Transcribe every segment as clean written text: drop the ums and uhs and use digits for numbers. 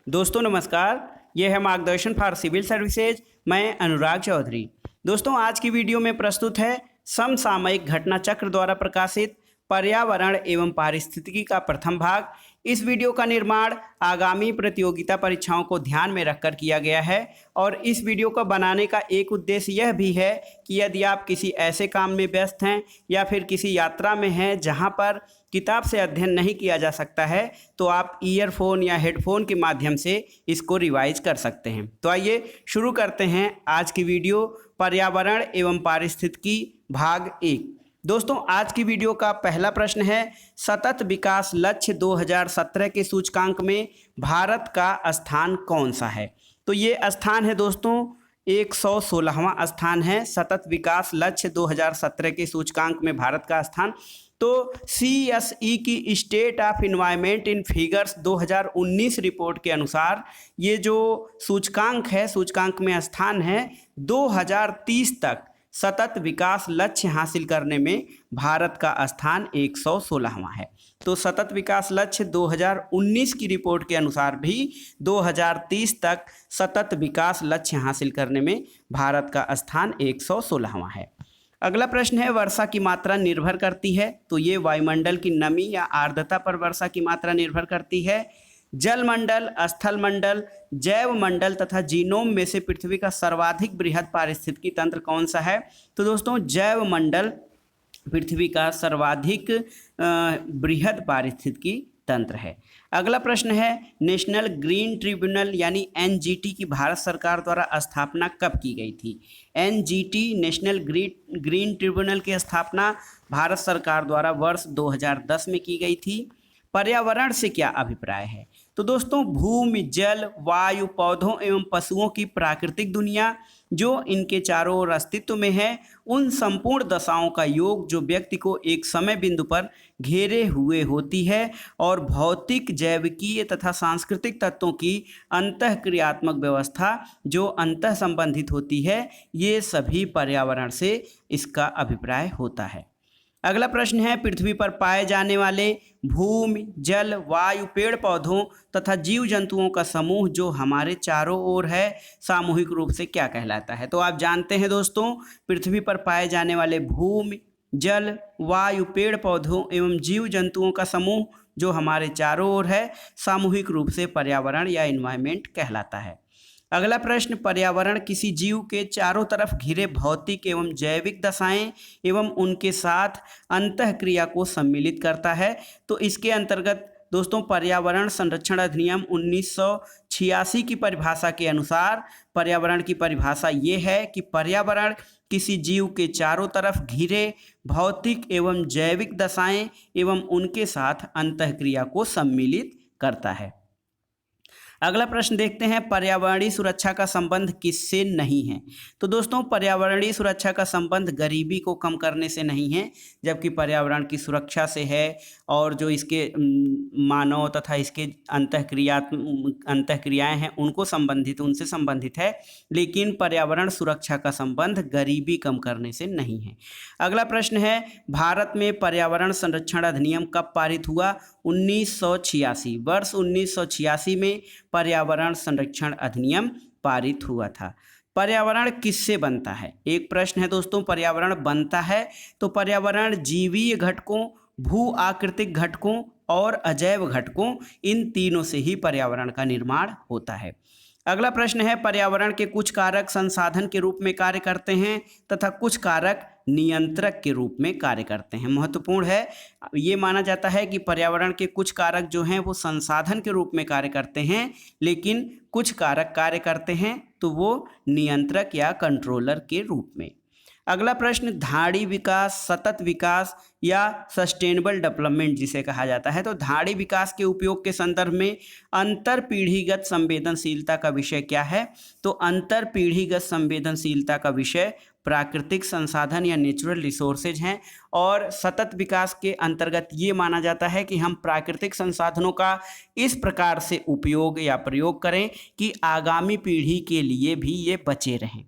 दोस्तों नमस्कार। ये है मार्गदर्शन फॉर सिविल सर्विसेज। मैं अनुराग चौधरी। दोस्तों आज की वीडियो में प्रस्तुत है समसामयिक घटना चक्र द्वारा प्रकाशित पर्यावरण एवं पारिस्थितिकी का प्रथम भाग। इस वीडियो का निर्माण आगामी प्रतियोगिता परीक्षाओं को ध्यान में रखकर किया गया है और इस वीडियो को बनाने का एक उद्देश्य यह भी है कि यदि आप किसी ऐसे काम में व्यस्त हैं या फिर किसी यात्रा में हैं जहां पर किताब से अध्ययन नहीं किया जा सकता है तो आप ईयरफोन या हेडफोन के माध्यम से इसको रिवाइज कर सकते हैं। तो आइए शुरू करते हैं आज की वीडियो पर्यावरण एवं पारिस्थितिकी भाग 1। दोस्तों आज की वीडियो का पहला प्रश्न है, सतत विकास लक्ष्य 2017 के सूचकांक में भारत का स्थान कौन सा है? तो ये स्थान है दोस्तों 116वां स्थान है। सतत विकास लक्ष्य 2017 के सूचकांक में भारत का स्थान। तो CSE की state of environment in figures 2019 report के अनुसार ये जो सूचकांक है, सूचकांक में स्थान है 2030 तक सतत विकास लक्ष्य हासिल करने में भारत का स्थान 116वां है। तो सतत विकास लक्ष्य 2019 की रिपोर्ट के अनुसार भी 2030 तक सतत विकास लक्ष्य हासिल करने में भारत का स्थान 116वां है। अगला प्रश्न है, वर्षा की मात्रा निर्भर करती है? तो ये वायुमंडल की नमी या आर्द्रता पर वर्षा की मात्रा निर्भर करती है। जलमंडल, स्थल मंडल, जैव मंडल तथा जीनोम में से पृथ्वी का सर्वाधिक बृहद पारिस्थितिकी तंत्र कौन सा है? तो दोस्तों जैव मंडल पृथ्वी का सर्वाधिक बृहद पारिस्थितिकी तंत्र है। अगला प्रश्न है, नेशनल ग्रीन ट्रिब्यूनल यानी NGT की भारत सरकार द्वारा स्थापना कब की गई थी? NGT नेशनल ग्रीन ट्रिब्यूनल की स्थापना भारत सरकार द्वारा वर्ष 2010 में की गई थी। पर्यावरण से क्या अभिप्राय है? तो दोस्तों भूमि, जल, वायु, पौधों एवं पशुओं की प्राकृतिक दुनिया जो इनके चारों ओर अस्तित्व में है, उन संपूर्ण दशाओं का योग जो व्यक्ति को एक समय बिंदु पर घेरे हुए होती है और भौतिक, जैविकीय तथा सांस्कृतिक तत्वों की अंतःक्रियात्मक व्यवस्था जो अंतः संबंधित होती है, ये सभी पर्यावरण से इसका अभिप्राय होता है। अगला प्रश्न है, पृथ्वी पर पाए जाने वाले भूमि, जल, वायु, पेड़ पौधों तथा जीव जंतुओं का समूह जो हमारे चारों ओर है सामूहिक रूप से क्या कहलाता है? तो आप जानते हैं दोस्तों पृथ्वी पर पाए जाने वाले भूमि, जल, वायु, पेड़ पौधों एवं जीव जंतुओं का समूह जो हमारे चारों ओर है सामूहिक रूप से पर्यावरण या एनवायरनमेंट कहलाता है। अगला प्रश्न, पर्यावरण किसी जीव के चारों तरफ घिरे भौतिक एवं जैविक दशाएं एवं उनके साथ अंतःक्रिया को सम्मिलित करता है। तो इसके अंतर्गत दोस्तों पर्यावरण संरक्षण अधिनियम 1986 की परिभाषा के अनुसार पर्यावरण की परिभाषा ये है कि पर्यावरण किसी जीव के चारों तरफ घिरे भौतिक एवं जैविक दशाएं एवं उनके साथ अंतःक्रिया को सम्मिलित करता है। अगला प्रश्न देखते हैं, पर्यावरणीय सुरक्षा का संबंध किससे नहीं है? तो दोस्तों पर्यावरणीय सुरक्षा का संबंध गरीबी को कम करने से नहीं है, जबकि पर्यावरण की सुरक्षा से है और जो इसके मानव तथा इसके अंतःक्रियाएं हैं उनसे संबंधित है, लेकिन पर्यावरण सुरक्षा का संबंध गरीबी कम करने से नहीं है। अगला प्रश्न है, भारत में पर्यावरण संरक्षण अधिनियम कब पारित हुआ? 1986। वर्ष 1986 में पर्यावरण संरक्षण अधिनियम पारित हुआ था। पर्यावरण किससे बनता है? एक प्रश्न है दोस्तों, पर्यावरण बनता है तो पर्यावरण जीवीय घटकों, भू आकृतिक घटकों और अजैव घटकों, इन तीनों से ही पर्यावरण का निर्माण होता है। अगला प्रश्न है, पर्यावरण के कुछ कारक संसाधन के रूप में कार्य करते हैं तथा कुछ कारक नियंत्रक के रूप में कार्य करते हैं। महत्वपूर्ण है, ये माना जाता है कि पर्यावरण के कुछ कारक जो हैं वो संसाधन के रूप में कार्य करते हैं, लेकिन कुछ कारक कार्य करते हैं तो वो नियंत्रक या कंट्रोलर के रूप में। अगला प्रश्न, धाड़ी विकास, सतत विकास या सस्टेनेबल डेवलपमेंट जिसे कहा जाता है, तो धाड़ी विकास के उपयोग के संदर्भ में अंतर पीढ़ीगत संवेदनशीलता का विषय क्या है? तो अंतर पीढ़ीगत संवेदनशीलता का विषय प्राकृतिक संसाधन या नेचुरल रिसोर्सेज हैं और सतत विकास के अंतर्गत ये माना जाता है कि हम प्राकृतिक संसाधनों का इस प्रकार से उपयोग या प्रयोग करें कि आगामी पीढ़ी के लिए भी ये बचे रहें।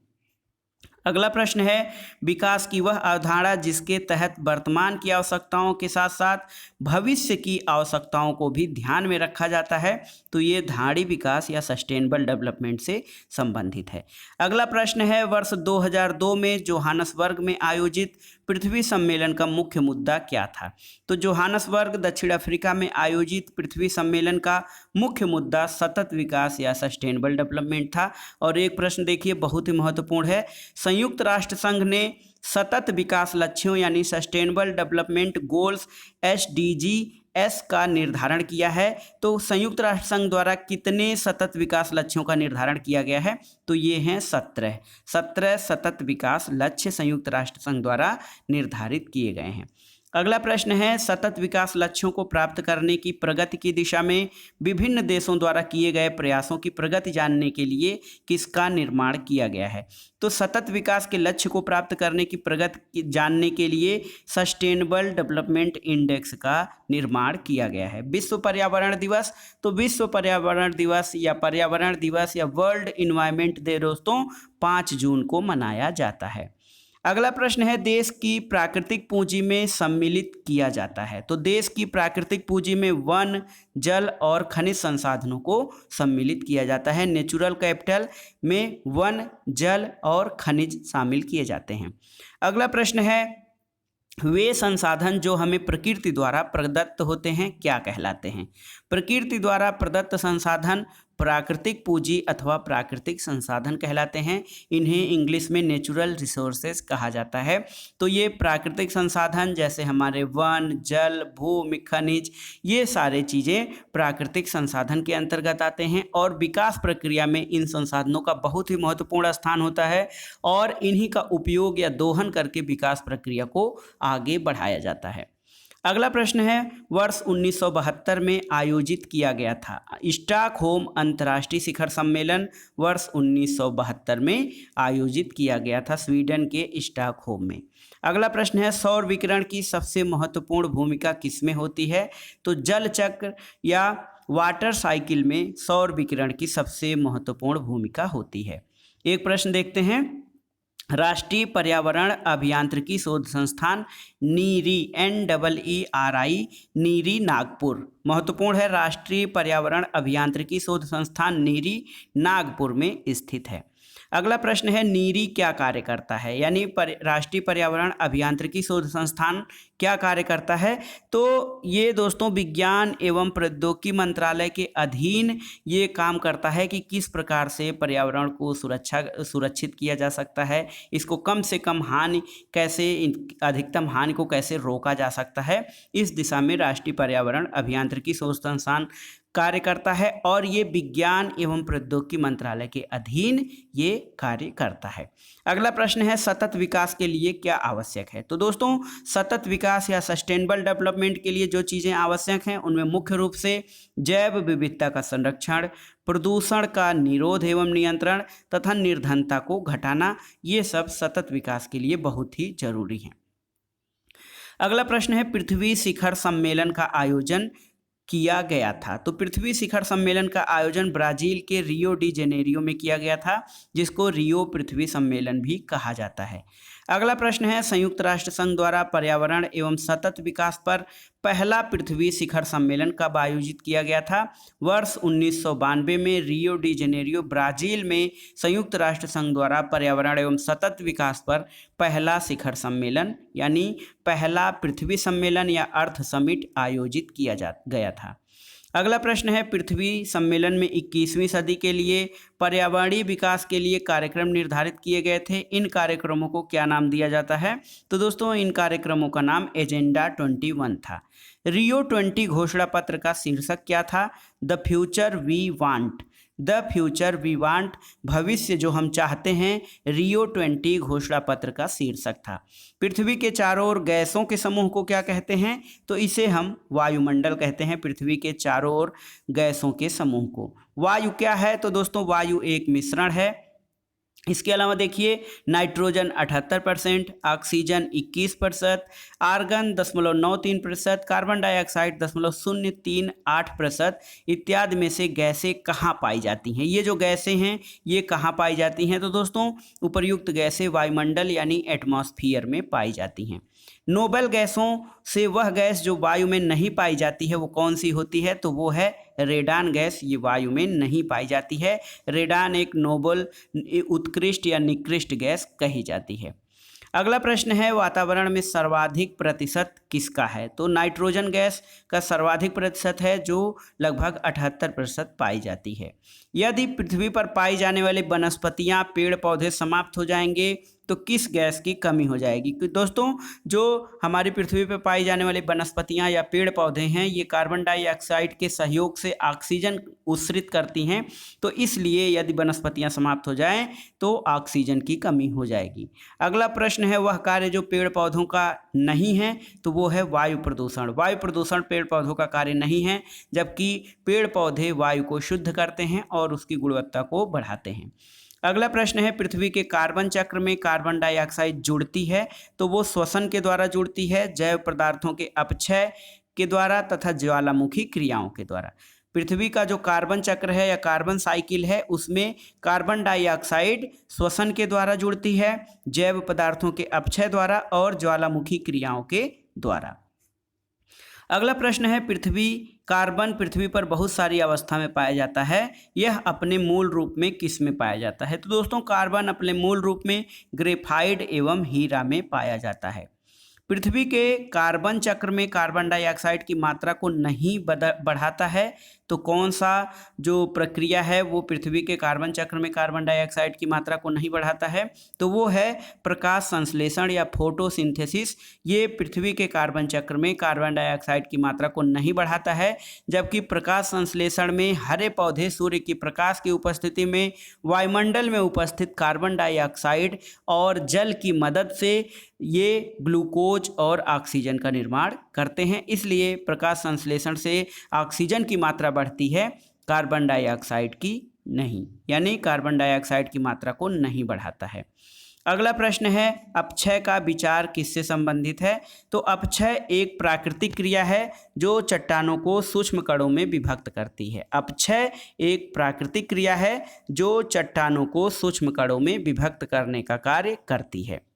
अगला प्रश्न है, विकास की वह अवधारणा जिसके तहत वर्तमान की आवश्यकताओं के साथ साथ भविष्य की आवश्यकताओं को भी ध्यान में रखा जाता है। तो ये धाड़ी विकास या सस्टेनेबल डेवलपमेंट से संबंधित है। अगला प्रश्न है, वर्ष 2002 में जोहानसबर्ग में आयोजित पृथ्वी सम्मेलन का मुख्य मुद्दा क्या था? तो जोहानसबर्ग दक्षिण अफ्रीका में आयोजित पृथ्वी सम्मेलन का मुख्य मुद्दा सतत विकास या सस्टेनेबल डेवलपमेंट था। और एक प्रश्न देखिए, बहुत ही महत्वपूर्ण है, संयुक्त राष्ट्र संघ ने सतत विकास लक्ष्यों यानी सस्टेनेबल डेवलपमेंट गोल्स SDGs का निर्धारण किया है। तो संयुक्त राष्ट्र संघ द्वारा कितने सतत विकास लक्ष्यों का निर्धारण किया गया है? तो ये हैं 17 सतत विकास लक्ष्य संयुक्त राष्ट्र संघ द्वारा निर्धारित किए गए हैं। अगला प्रश्न है, सतत विकास लक्ष्यों को प्राप्त करने की प्रगति की दिशा में विभिन्न देशों द्वारा किए गए प्रयासों की प्रगति जानने के लिए किसका निर्माण किया गया है? तो सतत विकास के लक्ष्य को प्राप्त करने की प्रगति जानने के लिए सस्टेनेबल डेवलपमेंट इंडेक्स का निर्माण किया गया है। विश्व पर्यावरण दिवस, तो विश्व पर्यावरण दिवस या वर्ल्ड इन्वायरमेंट डे दोस्तों 5 जून को मनाया जाता है। अगला प्रश्न है, देश की प्राकृतिक पूंजी में सम्मिलित किया जाता है। तो देश की प्राकृतिक पूंजी में वन, जल और खनिज संसाधनों को सम्मिलित किया जाता है। नेचुरल कैपिटल में वन, जल और खनिज शामिल किए जाते हैं। अगला प्रश्न है, वे संसाधन जो हमें प्रकृति द्वारा प्रदत्त होते हैं क्या कहलाते हैं? प्रकृति द्वारा प्रदत्त संसाधन प्राकृतिक पूंजी अथवा प्राकृतिक संसाधन कहलाते हैं। इन्हें इंग्लिश में नेचुरल रिसोर्सेज कहा जाता है। तो ये प्राकृतिक संसाधन जैसे हमारे वन, जल, भूमि, खनिज, ये सारे चीज़ें प्राकृतिक संसाधन के अंतर्गत आते हैं और विकास प्रक्रिया में इन संसाधनों का बहुत ही महत्वपूर्ण स्थान होता है और इन्हीं का उपयोग या दोहन करके विकास प्रक्रिया को आगे बढ़ाया जाता है। अगला प्रश्न है, वर्ष 1972 में आयोजित किया गया था स्टॉकहोम अंतर्राष्ट्रीय शिखर सम्मेलन वर्ष 1972 में आयोजित किया गया था स्वीडन के स्टॉकहोम में। अगला प्रश्न है, सौर विकिरण की सबसे महत्वपूर्ण भूमिका किसमें होती है? तो जल चक्र या वाटर साइकिल में सौर विकिरण की सबसे महत्वपूर्ण भूमिका होती है। एक प्रश्न देखते हैं, राष्ट्रीय पर्यावरण अभियांत्रिकी शोध संस्थान नीरी NEERI नीरी नागपुर, महत्वपूर्ण है, राष्ट्रीय पर्यावरण अभियांत्रिकी शोध संस्थान नीरी नागपुर में स्थित है। अगला प्रश्न है, नीरी क्या कार्य करता है? यानी राष्ट्रीय पर्यावरण अभियांत्रिकी शोध संस्थान क्या कार्य करता है? तो ये दोस्तों विज्ञान एवं प्रौद्योगिकी मंत्रालय के अधीन ये काम करता है कि किस प्रकार से पर्यावरण को सुरक्षित किया जा सकता है, इसको कम से कम हानि कैसे, अधिकतम हानि को कैसे रोका जा सकता है। इस दिशा में राष्ट्रीय पर्यावरण अभियांत्रिकी शोध संस्थान कार्य करता है और ये विज्ञान एवं प्रौद्योगिकी मंत्रालय के अधीन ये कार्य करता है। अगला प्रश्न है, सतत विकास के लिए क्या आवश्यक है? तो दोस्तों सतत विकास या सस्टेनेबल डेवलपमेंट के लिए जो चीज़ें आवश्यक हैं उनमें मुख्य रूप से जैव विविधता का संरक्षण, प्रदूषण का निरोध एवं नियंत्रण तथा निर्धनता को घटाना, ये सब सतत विकास के लिए बहुत ही जरूरी हैं। अगला प्रश्न है, पृथ्वी शिखर सम्मेलन का आयोजन किया गया था। तो पृथ्वी शिखर सम्मेलन का आयोजन ब्राजील के रियो डी जेनेरियो में किया गया था, जिसको रियो पृथ्वी सम्मेलन भी कहा जाता है। अगला प्रश्न है, संयुक्त राष्ट्र संघ द्वारा पर्यावरण एवं सतत विकास पर पहला पृथ्वी शिखर सम्मेलन कब आयोजित किया गया था? वर्ष 1992 में रियो डी जेनेरियो ब्राजील में संयुक्त राष्ट्र संघ द्वारा पर्यावरण एवं सतत विकास पर पहला शिखर सम्मेलन यानी पहला पृथ्वी सम्मेलन या अर्थ समिट आयोजित किया गया था। अगला प्रश्न है, पृथ्वी सम्मेलन में 21वीं सदी के लिए पर्यावरणीय विकास के लिए कार्यक्रम निर्धारित किए गए थे। इन कार्यक्रमों को क्या नाम दिया जाता है? तो दोस्तों इन कार्यक्रमों का नाम एजेंडा 21 था। रियो 20 घोषणा पत्र का शीर्षक क्या था? The future we want. The future we want, भविष्य जो हम चाहते हैं, रियो 20 घोषणा पत्र का शीर्षक था। पृथ्वी के चारों ओर गैसों के समूह को क्या कहते हैं? तो इसे हम वायुमंडल कहते हैं। पृथ्वी के चारों ओर गैसों के समूह को। वायु क्या है? तो दोस्तों वायु एक मिश्रण है इसके अलावा देखिए nitrogen 78%, oxygen 21%, argon 0.93%, carbon dioxide 0.038% इत्यादि में से गैसें कहाँ पाई जाती हैं। ये जो गैसें हैं ये कहाँ पाई जाती हैं, तो दोस्तों उपर्युक्त गैसें वायुमंडल यानी एटमॉस्फेयर में पाई जाती हैं। नोबल गैसों से वह गैस जो वायु में नहीं पाई जाती है वो कौन सी होती है, तो वो है रेडान गैस। ये वायु में नहीं पाई जाती है। रेडान एक नोबल उत्कृष्ट या निकृष्ट गैस कही जाती है। अगला प्रश्न है वातावरण में सर्वाधिक प्रतिशत किसका है, तो नाइट्रोजन गैस का सर्वाधिक प्रतिशत है जो लगभग 78% पाई जाती है। यदि पृथ्वी पर पाई जाने वाली वनस्पतियां पेड़ पौधे समाप्त हो जाएंगे तो किस गैस की कमी हो जाएगी। दोस्तों जो हमारी पृथ्वी पर पाई जाने वाली वनस्पतियां या पेड़ पौधे हैं ये कार्बन डाइऑक्साइड के सहयोग से ऑक्सीजन उत्सर्जित करती हैं, तो इसलिए यदि वनस्पतियां समाप्त हो जाएं तो ऑक्सीजन की कमी हो जाएगी। अगला प्रश्न है वह कार्य जो पेड़ पौधों का नहीं है, तो वो है वायु प्रदूषण। वायु प्रदूषण पेड़ पौधों का कार्य नहीं है, जबकि पेड़ पौधे वायु को शुद्ध करते हैं और उसकी गुणवत्ता को बढ़ाते हैं। अगला प्रश्न है पृथ्वी के कार्बन चक्र में कार्बन डाइऑक्साइड जुड़ती है, तो वो श्वसन के द्वारा जुड़ती है, जैव पदार्थों के अपक्षय के द्वारा तथा ज्वालामुखी क्रियाओं के द्वारा। पृथ्वी का जो कार्बन चक्र है या कार्बन साइकिल है उसमें कार्बन डाइऑक्साइड श्वसन के द्वारा जुड़ती है, जैव पदार्थों के अपक्षय द्वारा और ज्वालामुखी क्रियाओं के द्वारा। अगला प्रश्न है कार्बन पृथ्वी पर बहुत सारी अवस्था में पाया जाता है, यह अपने मूल रूप में किस में पाया जाता है, तो दोस्तों कार्बन अपने मूल रूप में ग्रेफाइट एवं हीरा में पाया जाता है। पृथ्वी के कार्बन चक्र में कार्बन डाइऑक्साइड की मात्रा को नहीं बढ़ाता है, तो कौन सा जो प्रक्रिया है वो पृथ्वी के कार्बन चक्र में कार्बन डाइऑक्साइड की मात्रा को नहीं बढ़ाता है, तो वो है प्रकाश संश्लेषण या फोटोसिंथेसिस। ये पृथ्वी के कार्बन चक्र में कार्बन डाइऑक्साइड की मात्रा को नहीं बढ़ाता है, जबकि प्रकाश संश्लेषण में हरे पौधे सूर्य की प्रकाश की उपस्थिति में वायुमंडल में उपस्थित कार्बन डाइऑक्साइड और जल की मदद से ये ग्लूकोज और ऑक्सीजन का निर्माण करते हैं। इसलिए प्रकाश संश्लेषण से ऑक्सीजन की मात्रा बढ़ती है, कार्बन डाइऑक्साइड की नहीं, यानी कार्बन डाइऑक्साइड की मात्रा को नहीं बढ़ाता है। अगला प्रश्न है अपक्षय का विचार किससे संबंधित है, तो अपक्षय एक प्राकृतिक क्रिया है जो चट्टानों को सूक्ष्म कणों में विभक्त करती है। अपक्षय एक प्राकृतिक क्रिया है जो चट्टानों को सूक्ष्म कणों में विभक्त करने का कार्य करती है।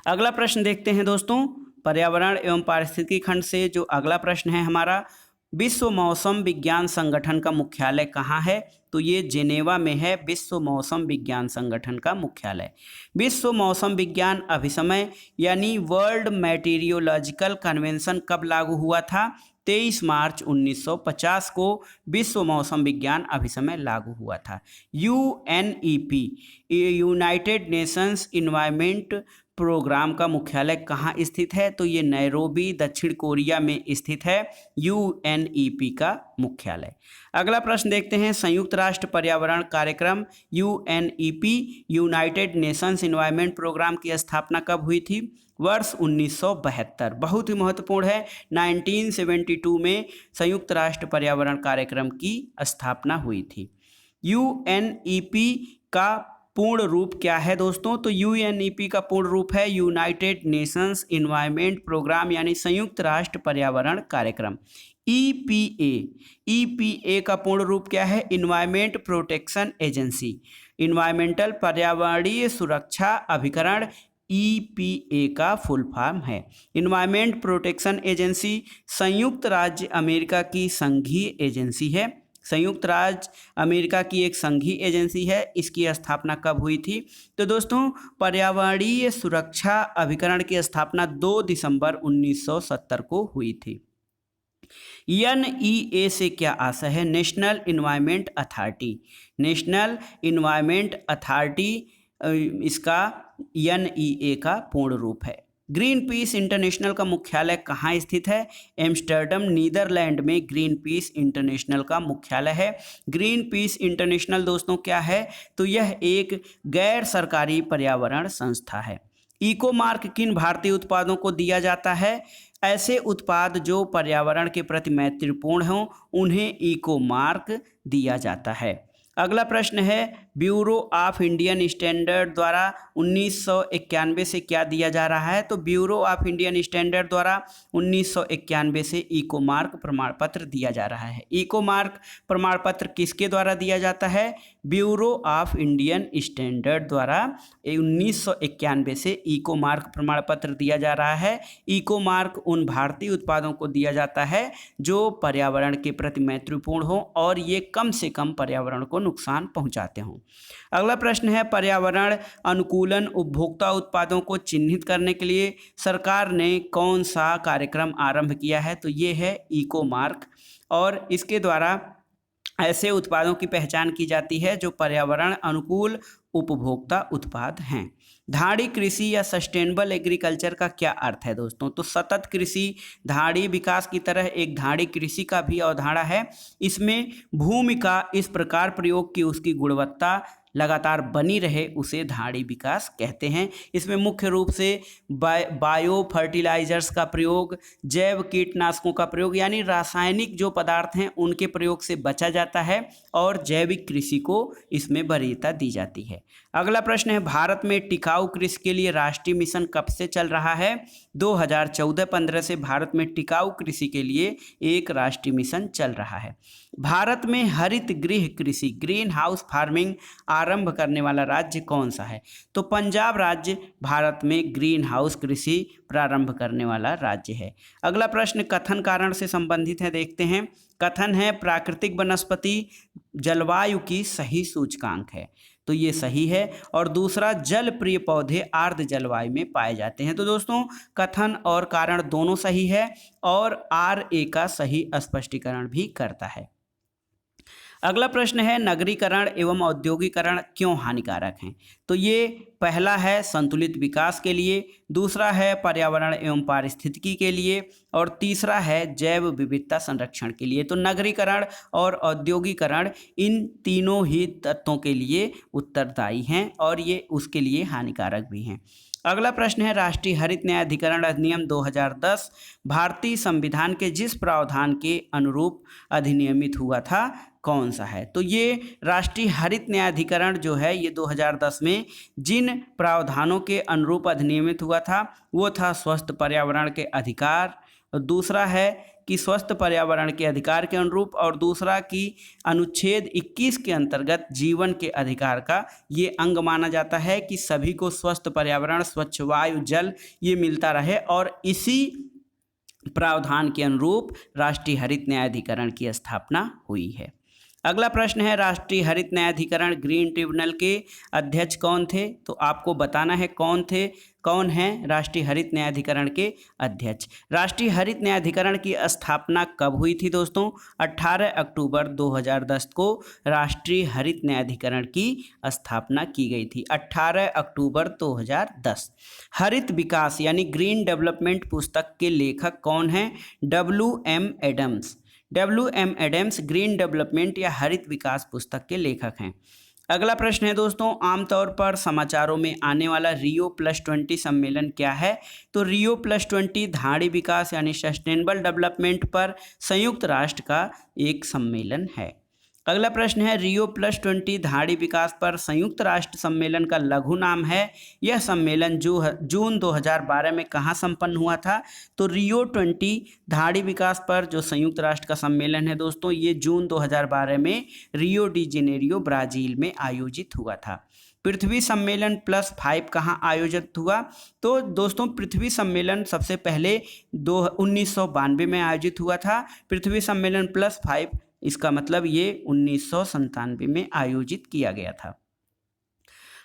अगला प्रश्न देखते हैं दोस्तों, पर्यावरण एवं पारिस्थितिकी खंड से जो अगला प्रश्न है हमारा, विश्व मौसम विज्ञान संगठन का मुख्यालय कहाँ है, तो ये जेनेवा में है विश्व मौसम विज्ञान संगठन का मुख्यालय। विश्व मौसम विज्ञान अभिसमय यानी वर्ल्ड मेटीरियोलॉजिकल कन्वेंशन कब लागू हुआ था, 23 मार्च 1950 को विश्व मौसम विज्ञान अभिसमय लागू हुआ था। UNEP United Nations Environment Programme का मुख्यालय कहाँ स्थित है, तो ये नैरोबी दक्षिण कोरिया में स्थित है UNEP का मुख्यालय। अगला प्रश्न देखते हैं, संयुक्त राष्ट्र पर्यावरण कार्यक्रम UNEP United Nations Environment Programme की स्थापना कब हुई थी, वर्ष 1972। बहुत ही महत्वपूर्ण है, 1972 में संयुक्त राष्ट्र पर्यावरण कार्यक्रम की स्थापना हुई थी। UNEP का पूर्ण रूप क्या है दोस्तों, तो UNEP का पूर्ण रूप है यूनाइटेड नेशंस इन्वायरमेंट प्रोग्राम यानी संयुक्त राष्ट्र पर्यावरण कार्यक्रम। EPA का पूर्ण रूप क्या है, इन्वायरमेंट प्रोटेक्शन एजेंसी। इन्वायरमेंटल पर्यावरणीय सुरक्षा अभिकरण EPA का फुल फॉर्म है। इन्वायरमेंट प्रोटेक्शन एजेंसी संयुक्त राज्य अमेरिका की संघीय एजेंसी है, संयुक्त राज्य अमेरिका की एक संघीय एजेंसी है। इसकी स्थापना कब हुई थी, तो दोस्तों पर्यावरणीय सुरक्षा अभिकरण की स्थापना 2 दिसंबर 1970 को हुई थी। NEA से क्या आशय है, national environment authority. National environment authority इसका NEA का पूर्ण रूप है। ग्रीन पीस इंटरनेशनल का मुख्यालय कहाँ स्थित है, एम्स्टर्डम नीदरलैंड में ग्रीन पीस इंटरनेशनल का मुख्यालय है। ग्रीन पीस इंटरनेशनल दोस्तों क्या है, तो यह एक गैर सरकारी पर्यावरण संस्था है। इको मार्क किन भारतीय उत्पादों को दिया जाता है, ऐसे उत्पाद जो पर्यावरण के प्रति मैत्रीपूर्ण हों उन्हें इको मार्क दिया जाता है। अगला प्रश्न है, ब्यूरो ऑफ इंडियन स्टैंडर्ड द्वारा 1991 से क्या दिया जा रहा है? तो ब्यूरो ऑफ इंडियन स्टैंडर्ड द्वारा 1991 से इको मार्क प्रमाण पत्र दिया जा रहा है। इको मार्क प्रमाण पत्र किसके द्वारा दिया जाता है? ब्यूरो ऑफ इंडियन स्टैंडर्ड द्वारा 1991 से इको मार्क प्रमाण पत्र दिया जा रहा है। इको मार्क उन भारतीय उत्पादों को दिया जाता है जो पर्यावरण के प्रति मैत्रीपूर्ण हो और ये कम से कम पर्यावरण को नुकसान पहुंचाते हों। अगला प्रश्न है, पर्यावरण अनुकूलन उपभोक्ता उत्पादों को चिन्हित करने के लिए सरकार ने कौन सा कार्यक्रम आरंभ किया है? तो ये है इको मार्क, और इसके द्वारा ऐसे उत्पादों की पहचान की जाती है जो पर्यावरण अनुकूल उपभोक्ता उत्पाद हैं। धाड़ी कृषि या सस्टेनेबल एग्रीकल्चर का क्या अर्थ है दोस्तों? तो सतत कृषि धाड़ी विकास की तरह एक धाड़ी कृषि का भी अवधारणा है। इसमें भूमि का इस प्रकार प्रयोग कि उसकी गुणवत्ता लगातार बनी रहे, उसे धाड़ी विकास कहते हैं। इसमें मुख्य रूप से बायो फर्टिलाइजर्स का प्रयोग, जैव कीटनाशकों का प्रयोग, यानी रासायनिक जो पदार्थ हैं उनके प्रयोग से बचा जाता है और जैविक कृषि को इसमें वरीयता दी जाती है। अगला प्रश्न है, भारत में टिकाऊ कृषि के लिए राष्ट्रीय मिशन कब से चल रहा है? 2014-15 से भारत में टिकाऊ कृषि के लिए एक राष्ट्रीय मिशन चल रहा है। भारत में हरित गृह कृषि, ग्रीन हाउस फार्मिंग आरंभ करने वाला राज्य कौन सा है? तो पंजाब राज्य भारत में ग्रीन हाउस कृषि प्रारंभ करने वाला राज्य है। अगला प्रश्न कथन कारण से संबंधित है, देखते हैं। कथन है, प्राकृतिक वनस्पति जलवायु की सही सूचकांक है, तो ये सही है। और दूसरा, जल प्रिय पौधे आर्द्र जलवायु में पाए जाते हैं। तो दोस्तों कथन और कारण दोनों सही है और RA का सही स्पष्टीकरण भी करता है। अगला प्रश्न है, नगरीकरण एवं औद्योगिकरण क्यों हानिकारक हैं? तो ये पहला है संतुलित विकास के लिए, दूसरा है पर्यावरण एवं पारिस्थितिकी के लिए, और तीसरा है जैव विविधता संरक्षण के लिए। तो नगरीकरण और औद्योगिकरण इन तीनों ही तत्वों के लिए उत्तरदायी हैं और ये उसके लिए हानिकारक भी हैं। अगला प्रश्न है, राष्ट्रीय हरित न्यायाधिकरण अधिनियम 2010 भारतीय संविधान के जिस प्रावधान के अनुरूप अधिनियमित हुआ था कौन सा है? तो ये राष्ट्रीय हरित न्यायाधिकरण जो है ये 2010 में जिन प्रावधानों के अनुरूप अधिनियमित हुआ था वो था स्वस्थ पर्यावरण के अधिकार, दूसरा है कि स्वस्थ पर्यावरण के अधिकार के अनुरूप, और दूसरा कि अनुच्छेद 21 के अंतर्गत जीवन के अधिकार का ये अंग माना जाता है कि सभी को स्वस्थ पर्यावरण, स्वच्छ वायु, जल ये मिलता रहे, और इसी प्रावधान के अनुरूप राष्ट्रीय हरित न्यायाधिकरण की स्थापना हुई है। अगला प्रश्न है, राष्ट्रीय हरित न्यायाधिकरण ग्रीन ट्रिब्यूनल के अध्यक्ष कौन थे? तो आपको बताना है कौन है राष्ट्रीय हरित न्यायाधिकरण के अध्यक्ष। राष्ट्रीय हरित न्यायाधिकरण की स्थापना कब हुई थी दोस्तों? 18 अक्टूबर 2010 को राष्ट्रीय हरित न्यायाधिकरण की स्थापना की गई थी, 18 अक्टूबर 2010। हरित विकास यानी ग्रीन डेवलपमेंट पुस्तक के लेखक कौन हैं? WM Adams. WM Adams green development या हरित विकास पुस्तक के लेखक हैं। अगला प्रश्न है दोस्तों, आमतौर पर समाचारों में आने वाला Rio+20 सम्मेलन क्या है? तो Rio+20 धाड़ी विकास यानी सस्टेनेबल डेवलपमेंट पर संयुक्त राष्ट्र का एक सम्मेलन है। अगला प्रश्न है, Rio+20 धाड़ी विकास पर संयुक्त राष्ट्र सम्मेलन का लघु नाम है। यह सम्मेलन जून 2012 में कहाँ संपन्न हुआ था? तो Rio+20 धाड़ी विकास पर जो संयुक्त राष्ट्र का सम्मेलन है दोस्तों ये जून 2012 में रियो डी जेनेरियो ब्राज़ील में आयोजित हुआ था। पृथ्वी सम्मेलन +5 कहाँ आयोजित हुआ? तो दोस्तों पृथ्वी सम्मेलन सबसे पहले 1992 में आयोजित हुआ था। पृथ्वी सम्मेलन +5 इसका मतलब ये 1997 में आयोजित किया गया था।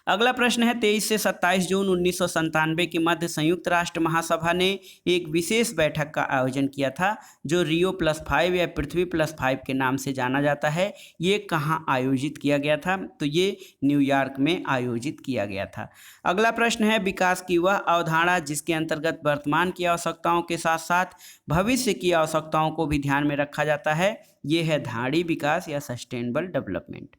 अगला प्रश्न है, 23 से 27 जून 1997 के मध्य संयुक्त राष्ट्र महासभा ने एक विशेष बैठक का आयोजन किया था जो Rio+5 या पृथ्वी +5 के नाम से जाना जाता है। ये कहाँ आयोजित किया गया था? तो ये न्यूयॉर्क में आयोजित किया गया था। अगला प्रश्न है, विकास की वह अवधारणा जिसके अंतर्गत वर्तमान की आवश्यकताओं के साथ साथ भविष्य की आवश्यकताओं को भी ध्यान में रखा जाता है, ये है धाड़ी विकास या सस्टेनेबल डेवलपमेंट।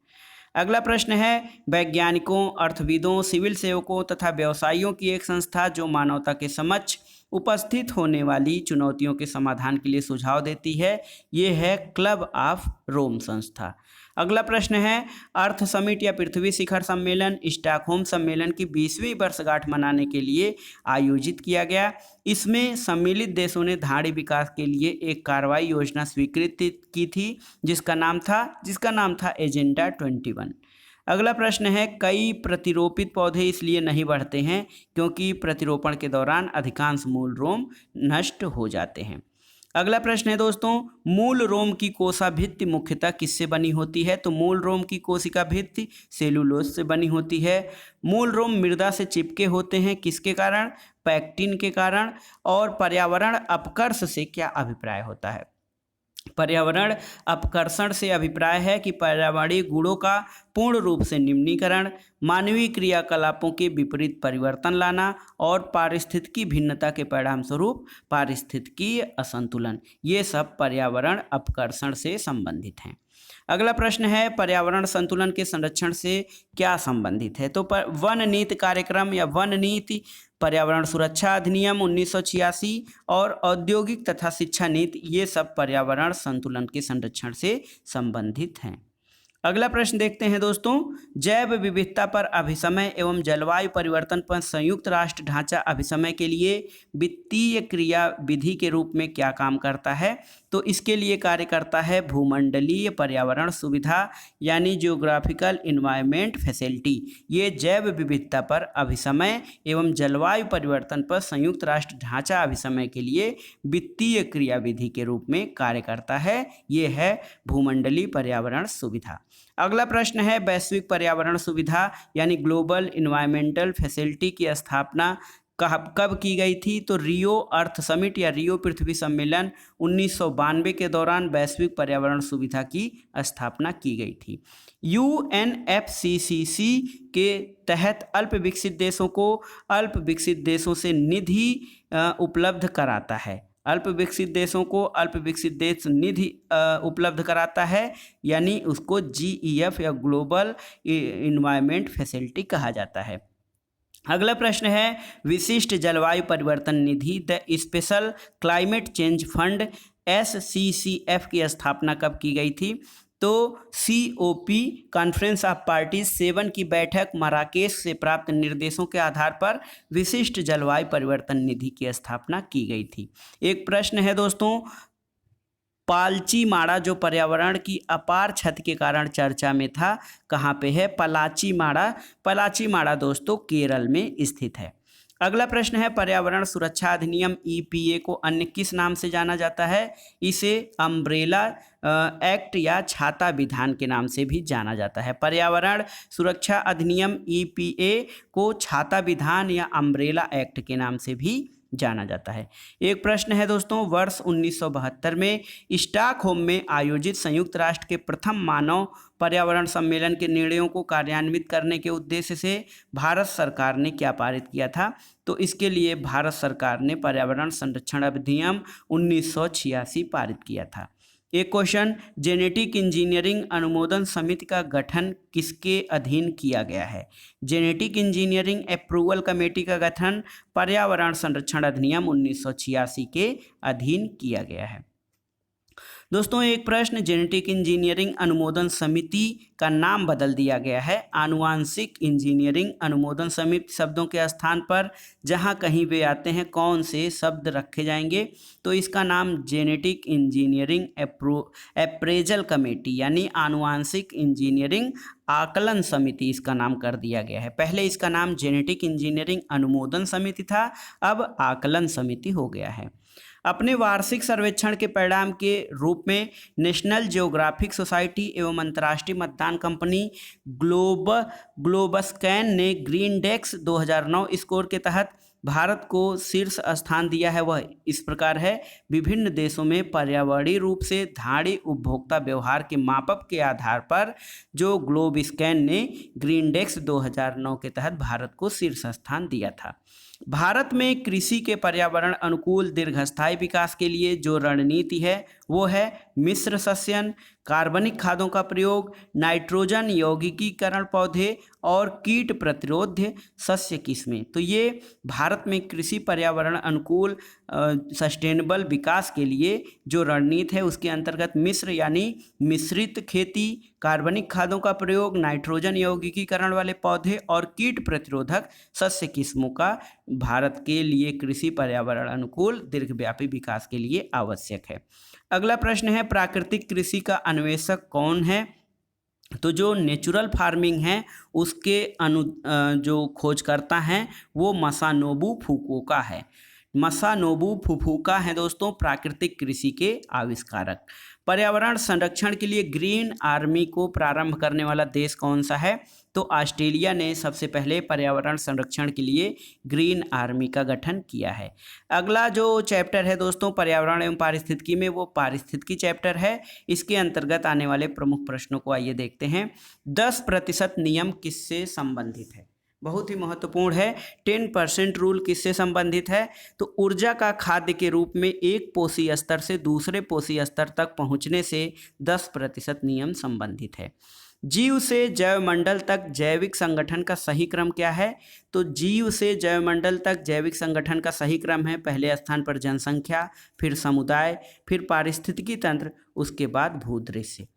अगला प्रश्न है, वैज्ञानिकों, अर्थविदों, सिविल सेवकों तथा व्यवसायियों की एक संस्था जो मानवता के समक्ष उपस्थित होने वाली चुनौतियों के समाधान के लिए सुझाव देती है। ये है क्लब ऑफ रोम संस्था। अगला प्रश्न है, अर्थ समिट या पृथ्वी शिखर सम्मेलन स्टॉकहोम सम्मेलन की 20वीं वर्षगांठ मनाने के लिए आयोजित किया गया। इसमें सम्मिलित देशों ने धाड़ी विकास के लिए एक कार्रवाई योजना स्वीकृत की थी, जिसका नाम था एजेंडा 21। अगला प्रश्न है, कई प्रतिरोपित पौधे इसलिए नहीं बढ़ते हैं क्योंकि प्रतिरोपण के दौरान अधिकांश मूल रोम नष्ट हो जाते हैं। अगला प्रश्न है दोस्तों, मूल रोम की कोशिका भित्ति मुख्यतः किससे बनी होती है? तो मूल रोम की कोशिका भित्ति सेलुलोज से बनी होती है। मूल रोम मृदा से चिपके होते हैं, किसके कारण? पैक्टिन के कारण। और पर्यावरण अपकर्ष से क्या अभिप्राय होता है? पर्यावरण अपकर्षण से अभिप्राय है कि पर्यावरणीय गुणों का पूर्ण रूप से निम्नीकरण, मानवीय क्रियाकलापों के विपरीत परिवर्तन लाना और पारिस्थितिकी भिन्नता के परिणाम स्वरूप पारिस्थितिकीय असंतुलन, ये सब पर्यावरण अपकर्षण से संबंधित हैं। अगला प्रश्न है, पर्यावरण संतुलन के संरक्षण से क्या संबंधित है? तो वन नीति कार्यक्रम या वन नीति, पर्यावरण सुरक्षा अधिनियम 1986 और औद्योगिक तथा शिक्षा नीति, ये सब पर्यावरण संतुलन के संरक्षण से संबंधित हैं। अगला प्रश्न देखते हैं दोस्तों, जैव विविधता पर अभिसमय एवं जलवायु परिवर्तन पर संयुक्त राष्ट्र ढांचा अभिसमय के लिए वित्तीय क्रिया विधि के रूप में क्या काम करता है? तो इसके लिए कार्य करता है भूमंडलीय पर्यावरण सुविधा यानी जियोग्राफिकल इन्वायरमेंट फैसिलिटी। ये जैव विविधता पर अभिसमय एवं जलवायु परिवर्तन पर संयुक्त राष्ट्र ढांचा अभिसमय के लिए वित्तीय क्रिया विधि के रूप में कार्य करता है। ये है भूमंडलीय पर्यावरण सुविधा। अगला प्रश्न है, वैश्विक पर्यावरण सुविधा यानी ग्लोबल इन्वायरमेंटल फैसिलिटी की स्थापना कब की गई थी? तो रियो अर्थ समिट या रियो पृथ्वी सम्मेलन 1992 के दौरान वैश्विक पर्यावरण सुविधा की स्थापना की गई थी। UNFCCC के तहत अल्प विकसित देशों को अल्प विकसित देशों से निधि उपलब्ध कराता है। अल्प विकसित देशों को अल्प विकसित देश निधि उपलब्ध कराता है, यानी उसको GEF या ग्लोबल इन्वायरमेंट फैसिलिटी कहा जाता है। अगला प्रश्न है, विशिष्ट जलवायु परिवर्तन निधि the special climate change fund SCCF की स्थापना कब की गई थी? तो COP कॉन्फ्रेंस ऑफ पार्टीज 7 की बैठक मराकेश से प्राप्त निर्देशों के आधार पर विशिष्ट जलवायु परिवर्तन निधि की स्थापना की गई थी। एक प्रश्न है दोस्तों, पालची माड़ा जो पर्यावरण की अपार क्षति के कारण चर्चा में था, कहाँ पे है? पलाची माड़ा दोस्तों केरल में स्थित है। अगला प्रश्न है, पर्यावरण सुरक्षा अधिनियम EPA को अन्य किस नाम से जाना जाता है? इसे अम्ब्रेला एक्ट या छाता विधान के नाम से भी जाना जाता है। पर्यावरण सुरक्षा अधिनियम EPA को छाता विधान या अम्ब्रेला एक्ट के नाम से भी जाना जाता है। एक प्रश्न है दोस्तों, वर्ष 1972 में स्टॉकहोम में आयोजित संयुक्त राष्ट्र के प्रथम मानव पर्यावरण सम्मेलन के निर्णयों को कार्यान्वित करने के उद्देश्य से भारत सरकार ने क्या पारित किया था? तो इसके लिए भारत सरकार ने पर्यावरण संरक्षण अधिनियम 1986 पारित किया था। एक क्वेश्चन, जेनेटिक इंजीनियरिंग अनुमोदन समिति का गठन किसके अधीन किया गया है? जेनेटिक इंजीनियरिंग अप्रूवल कमेटी का गठन पर्यावरण संरक्षण अधिनियम 1986 के अधीन किया गया है। दोस्तों एक प्रश्न, जेनेटिक इंजीनियरिंग अनुमोदन समिति का नाम बदल दिया गया है। आनुवांशिक इंजीनियरिंग अनुमोदन समिति शब्दों के स्थान पर जहां कहीं वे आते हैं कौन से शब्द रखे जाएंगे? तो इसका नाम जेनेटिक इंजीनियरिंग अप्रेजल कमेटी यानी आनुवांशिक इंजीनियरिंग आकलन समिति इसका नाम कर दिया गया है। पहले इसका नाम जेनेटिक इंजीनियरिंग अनुमोदन समिति था, अब आकलन समिति हो गया है। अपने वार्षिक सर्वेक्षण के परिणाम के रूप में नेशनल जियोग्राफिक सोसाइटी एवं अंतर्राष्ट्रीय मतदान कंपनी ग्लोबस्कैन ने ग्रीनडेक्स 2009 स्कोर के तहत भारत को शीर्ष स्थान दिया है। वह इस प्रकार है, विभिन्न देशों में पर्यावरणीय रूप से धाड़ी उपभोक्ता व्यवहार के मापक के आधार पर जो ग्लोबस्कैन ने ग्रीनडेक्स 2009 के तहत भारत को शीर्ष स्थान दिया था। भारत में कृषि के पर्यावरण अनुकूल दीर्घस्थायी विकास के लिए जो रणनीति है वो है मिश्र सस्यन, कार्बनिक खादों का प्रयोग, नाइट्रोजन यौगिकीकरण पौधे और कीट प्रतिरोध्य सस्य किस्में। तो ये भारत में कृषि पर्यावरण अनुकूल सस्टेनेबल विकास के लिए जो रणनीति है उसके अंतर्गत मिश्र यानी मिश्रित खेती, कार्बनिक खादों का प्रयोग, नाइट्रोजन यौगिकीकरण वाले पौधे और कीट प्रतिरोधक सस्य किस्मों का भारत के लिए कृषि पर्यावरण अनुकूल दीर्घव्यापी विकास के लिए आवश्यक है। अगला प्रश्न है प्राकृतिक कृषि का अन्वेषक कौन है? तो जो नेचुरल फार्मिंग है उसके जो खोजकर्ता हैं वो मसानोबू फुकुओका है। मसानोबू फुकुओका है दोस्तों प्राकृतिक कृषि के आविष्कारक। पर्यावरण संरक्षण के लिए ग्रीन आर्मी को प्रारंभ करने वाला देश कौन सा है? तो ऑस्ट्रेलिया ने सबसे पहले पर्यावरण संरक्षण के लिए ग्रीन आर्मी का गठन किया है। अगला जो चैप्टर है दोस्तों पर्यावरण एवं पारिस्थितिकी में वो पारिस्थितिकी चैप्टर है। इसके अंतर्गत आने वाले प्रमुख प्रश्नों को आइए देखते हैं। 10% नियम किससे संबंधित है? बहुत ही महत्वपूर्ण है। 10% रूल किससे संबंधित है? तो ऊर्जा का खाद्य के रूप में एक पोषी स्तर से दूसरे पोषी स्तर तक पहुंचने से 10% नियम संबंधित है। जीव से जैवमंडल तक जैविक संगठन का सही क्रम क्या है? तो जीव से जैवमंडल तक जैविक संगठन का सही क्रम है पहले स्थान पर जनसंख्या, फिर समुदाय, फिर पारिस्थितिकी तंत्र, उसके बाद भूदृश्य।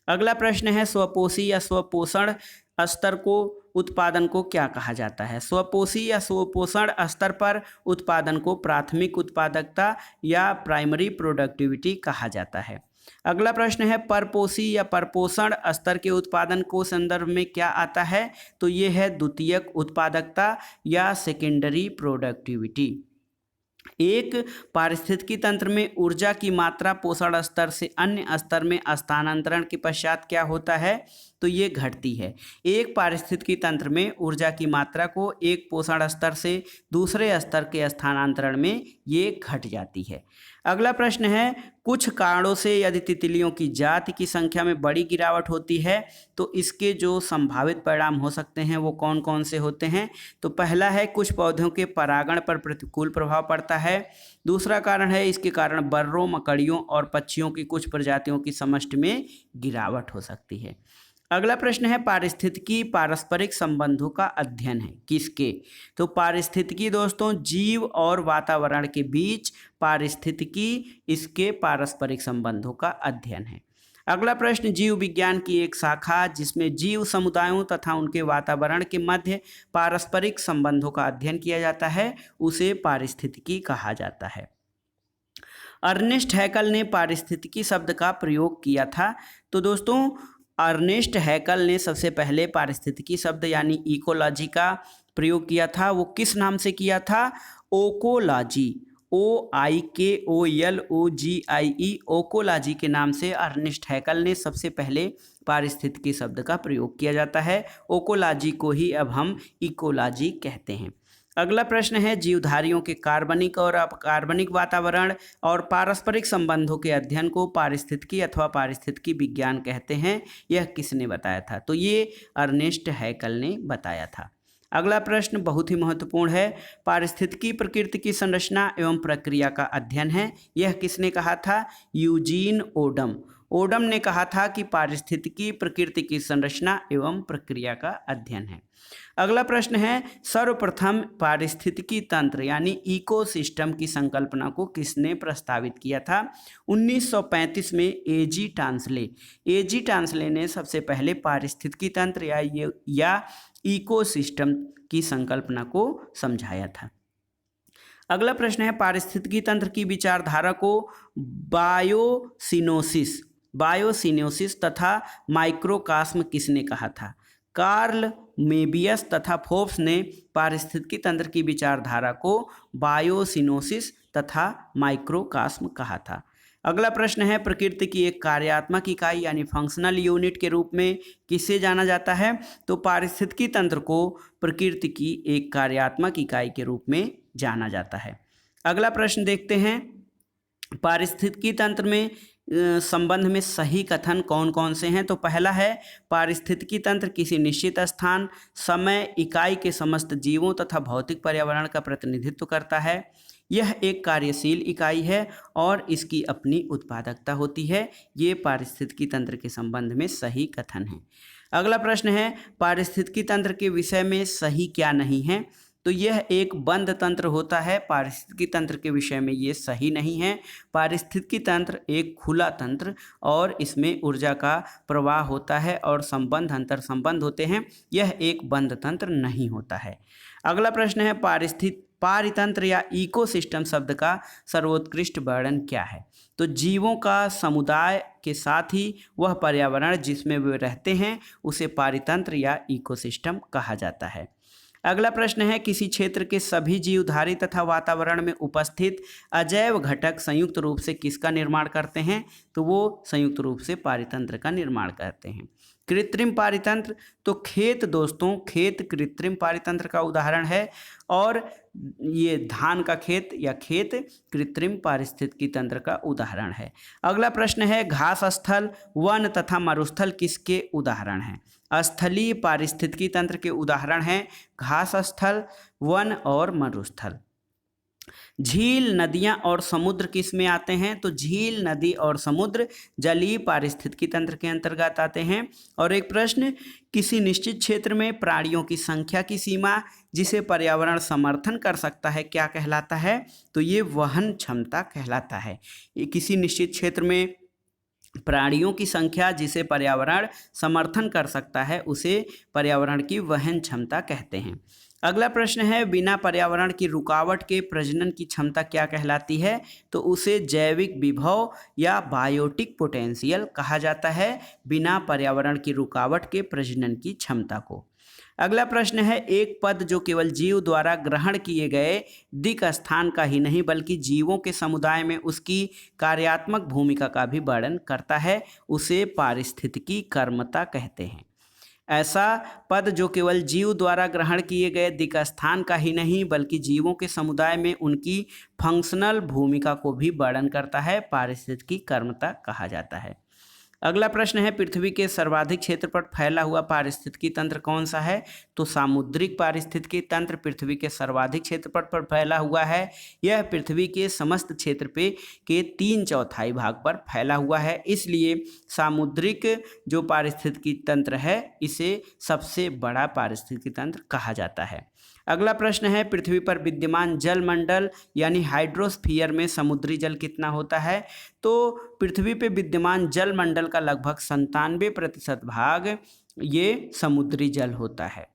अगला प्रश्न है स्वपोषी या स्वपोषण स्तर को उत्पादन को क्या कहा जाता है? स्वपोषी या स्वपोषण स्तर पर उत्पादन को प्राथमिक उत्पादकता या प्राइमरी प्रोडक्टिविटी कहा जाता है। अगला प्रश्न है परपोषी या परपोषण स्तर के उत्पादन को संदर्भ में क्या आता है? तो ये है द्वितीयक उत्पादकता या सेकेंडरी प्रोडक्टिविटी। एक पारिस्थितिकी तंत्र में ऊर्जा की मात्रा पोषण स्तर से अन्य स्तर में स्थानांतरण के पश्चात क्या होता है? तो ये घटती है। एक पारिस्थितिकी तंत्र में ऊर्जा की मात्रा को एक पोषण स्तर से दूसरे स्तर के स्थानांतरण में ये घट जाती है। अगला प्रश्न है कुछ कारणों से यदि तितलियों की जाति की संख्या में बड़ी गिरावट होती है तो इसके जो संभावित परिणाम हो सकते हैं वो कौन कौन से होते हैं? तो पहला है कुछ पौधों के परागण पर प्रतिकूल प्रभाव पड़ता है। दूसरा कारण है इसके कारण बर्रों, मकड़ियों और पक्षियों की कुछ प्रजातियों की समष्टि में गिरावट हो सकती है। अगला प्रश्न है पारिस्थितिकी पारस्परिक संबंधों का अध्ययन है किसके? तो पारिस्थितिकी दोस्तों जीव और वातावरण के बीच पारिस्थितिकी इसके पारस्परिक संबंधों का अध्ययन है। अगला प्रश्न जीव विज्ञान की एक शाखा जिसमें जीव समुदायों तथा उनके वातावरण के मध्य पारस्परिक संबंधों का अध्ययन किया जाता है उसे पारिस्थितिकी कहा जाता है। अर्नेस्ट हैकल ने पारिस्थितिकी शब्द का प्रयोग किया था। तो दोस्तों अर्नेस्ट हैकल ने सबसे पहले पारिस्थितिकी शब्द यानी इकोलॉजी का प्रयोग किया था। वो किस नाम से किया था? ओकोलॉजी, OIKOLOGIE, ओकोलॉजी के नाम से अर्नेस्ट हैकल ने सबसे पहले पारिस्थितिकी शब्द का प्रयोग किया जाता है। ओकोलॉजी को ही अब हम इकोलॉजी कहते हैं। अगला प्रश्न है जीवधारियों के कार्बनिक और अकार्बनिक वातावरण और पारस्परिक संबंधों के अध्ययन को पारिस्थितिकी अथवा पारिस्थितिकी विज्ञान कहते हैं। यह किसने बताया था? तो ये अर्नेस्ट हैकल ने बताया था। अगला प्रश्न बहुत ही महत्वपूर्ण है पारिस्थितिकी प्रकृति की संरचना एवं प्रक्रिया का अध्ययन है। यह किसने कहा था? Eugene Odum. ओडम ने कहा था कि पारिस्थितिकी प्रकृति की संरचना एवं प्रक्रिया का अध्ययन है। अगला प्रश्न है सर्वप्रथम पारिस्थितिकी तंत्र यानी इकोसिस्टम की संकल्पना को किसने प्रस्तावित किया था? 1935 में एजी टांसले ने सबसे पहले पारिस्थितिकी तंत्र या इकोसिस्टम की संकल्पना को समझाया था। अगला प्रश्न है पारिस्थितिकी तंत्र की विचारधारा को बायोसिनोसिस तथा माइक्रोकास्म किसने कहा था? कार्ल मेबियस तथा फोर्ब्स ने पारिस्थितिकी तंत्र की विचारधारा को बायोसिनोसिस तथा माइक्रोकास्म कहा था। अगला प्रश्न है प्रकृति की एक कार्यात्मक इकाई यानी फंक्शनल यूनिट के रूप में किसे जाना जाता है? तो पारिस्थितिकी तंत्र को प्रकृति की एक कार्यात्मक इकाई के रूप में जाना जाता है। अगला प्रश्न देखते हैं पारिस्थितिकी तंत्र में संबंध में सही कथन कौन कौन से हैं? तो पहला है पारिस्थितिकी तंत्र किसी निश्चित स्थान, समय, इकाई के समस्त जीवों तथा भौतिक पर्यावरण का प्रतिनिधित्व करता है। यह एक कार्यशील इकाई है और इसकी अपनी उत्पादकता होती है। ये पारिस्थितिकी तंत्र के संबंध में सही कथन है। अगला प्रश्न है पारिस्थितिकी तंत्र के विषय में सही क्या नहीं है? तो यह एक बंद तंत्र होता है। पारिस्थितिकी तंत्र के विषय में ये सही नहीं है। पारिस्थितिकी तंत्र एक खुला तंत्र और इसमें ऊर्जा का प्रवाह होता है और संबंध अंतर संबंध होते हैं। यह एक बंद तंत्र नहीं होता है। अगला प्रश्न है पारितंत्र या इकोसिस्टम शब्द का सर्वोत्कृष्ट वर्णन क्या है? तो जीवों का समुदाय के साथ ही वह पर्यावरण जिसमें वे रहते हैं उसे पारितंत्र या इकोसिस्टम कहा जाता है। अगला प्रश्न है किसी क्षेत्र के सभी जीवधारी तथा वातावरण में उपस्थित अजैव घटक संयुक्त रूप से किसका निर्माण करते हैं? तो वो संयुक्त रूप से पारितंत्र का निर्माण करते हैं। कृत्रिम पारितंत्र, तो खेत दोस्तों, खेत कृत्रिम पारितंत्र का उदाहरण है और ये धान का खेत या खेत कृत्रिम पारिस्थितिकी तंत्र का उदाहरण है। अगला प्रश्न है घास स्थल, वन तथा मरुस्थल किसके उदाहरण हैं? स्थलीय पारिस्थितिकी तंत्र के उदाहरण हैं घास स्थल, वन और मरुस्थल। झील, नदियां और समुद्र किस में आते हैं? तो झील, नदी और समुद्र जलीय पारिस्थितिकी तंत्र के अंतर्गत आते हैं। और एक प्रश्न, किसी निश्चित क्षेत्र में प्राणियों की संख्या की सीमा जिसे पर्यावरण समर्थन कर सकता है क्या कहलाता है? तो ये वहन क्षमता कहलाता है। ये किसी निश्चित क्षेत्र में प्राणियों की संख्या जिसे पर्यावरण समर्थन कर सकता है उसे पर्यावरण की वहन क्षमता कहते हैं। अगला प्रश्न है बिना पर्यावरण की रुकावट के प्रजनन की क्षमता क्या कहलाती है? तो उसे जैविक विभव या बायोटिक पोटेंशियल कहा जाता है, बिना पर्यावरण की रुकावट के प्रजनन की क्षमता को। अगला प्रश्न है एक पद जो केवल जीव द्वारा ग्रहण किए गए दिक् स्थान का ही नहीं बल्कि जीवों के समुदाय में उसकी कार्यात्मक भूमिका का भी वर्णन करता है, उसे पारिस्थितिकी कर्मता कहते हैं। ऐसा पद जो केवल जीव द्वारा ग्रहण किए गए दिक् स्थान का ही नहीं बल्कि जीवों के समुदाय में उनकी फंक्शनल भूमिका को भी वर्णन करता है, पारिस्थितिकी कर्मता कहा जाता है। अगला प्रश्न है पृथ्वी के सर्वाधिक क्षेत्र पर फैला हुआ पारिस्थितिकी तंत्र कौन सा है? तो सामुद्रिक पारिस्थितिकी तंत्र पृथ्वी के सर्वाधिक क्षेत्रफल पर फैला हुआ है। यह पृथ्वी के समस्त क्षेत्र पे के 3/4 भाग पर फैला हुआ है, इसलिए सामुद्रिक जो पारिस्थितिकी तंत्र है इसे सबसे बड़ा पारिस्थितिकी तंत्र कहा जाता है। अगला प्रश्न है पृथ्वी पर विद्यमान जलमंडल यानी हाइड्रोस्फीयर में समुद्री जल कितना होता है? तो पृथ्वी पे विद्यमान जलमंडल का लगभग 97% भाग ये समुद्री जल होता है।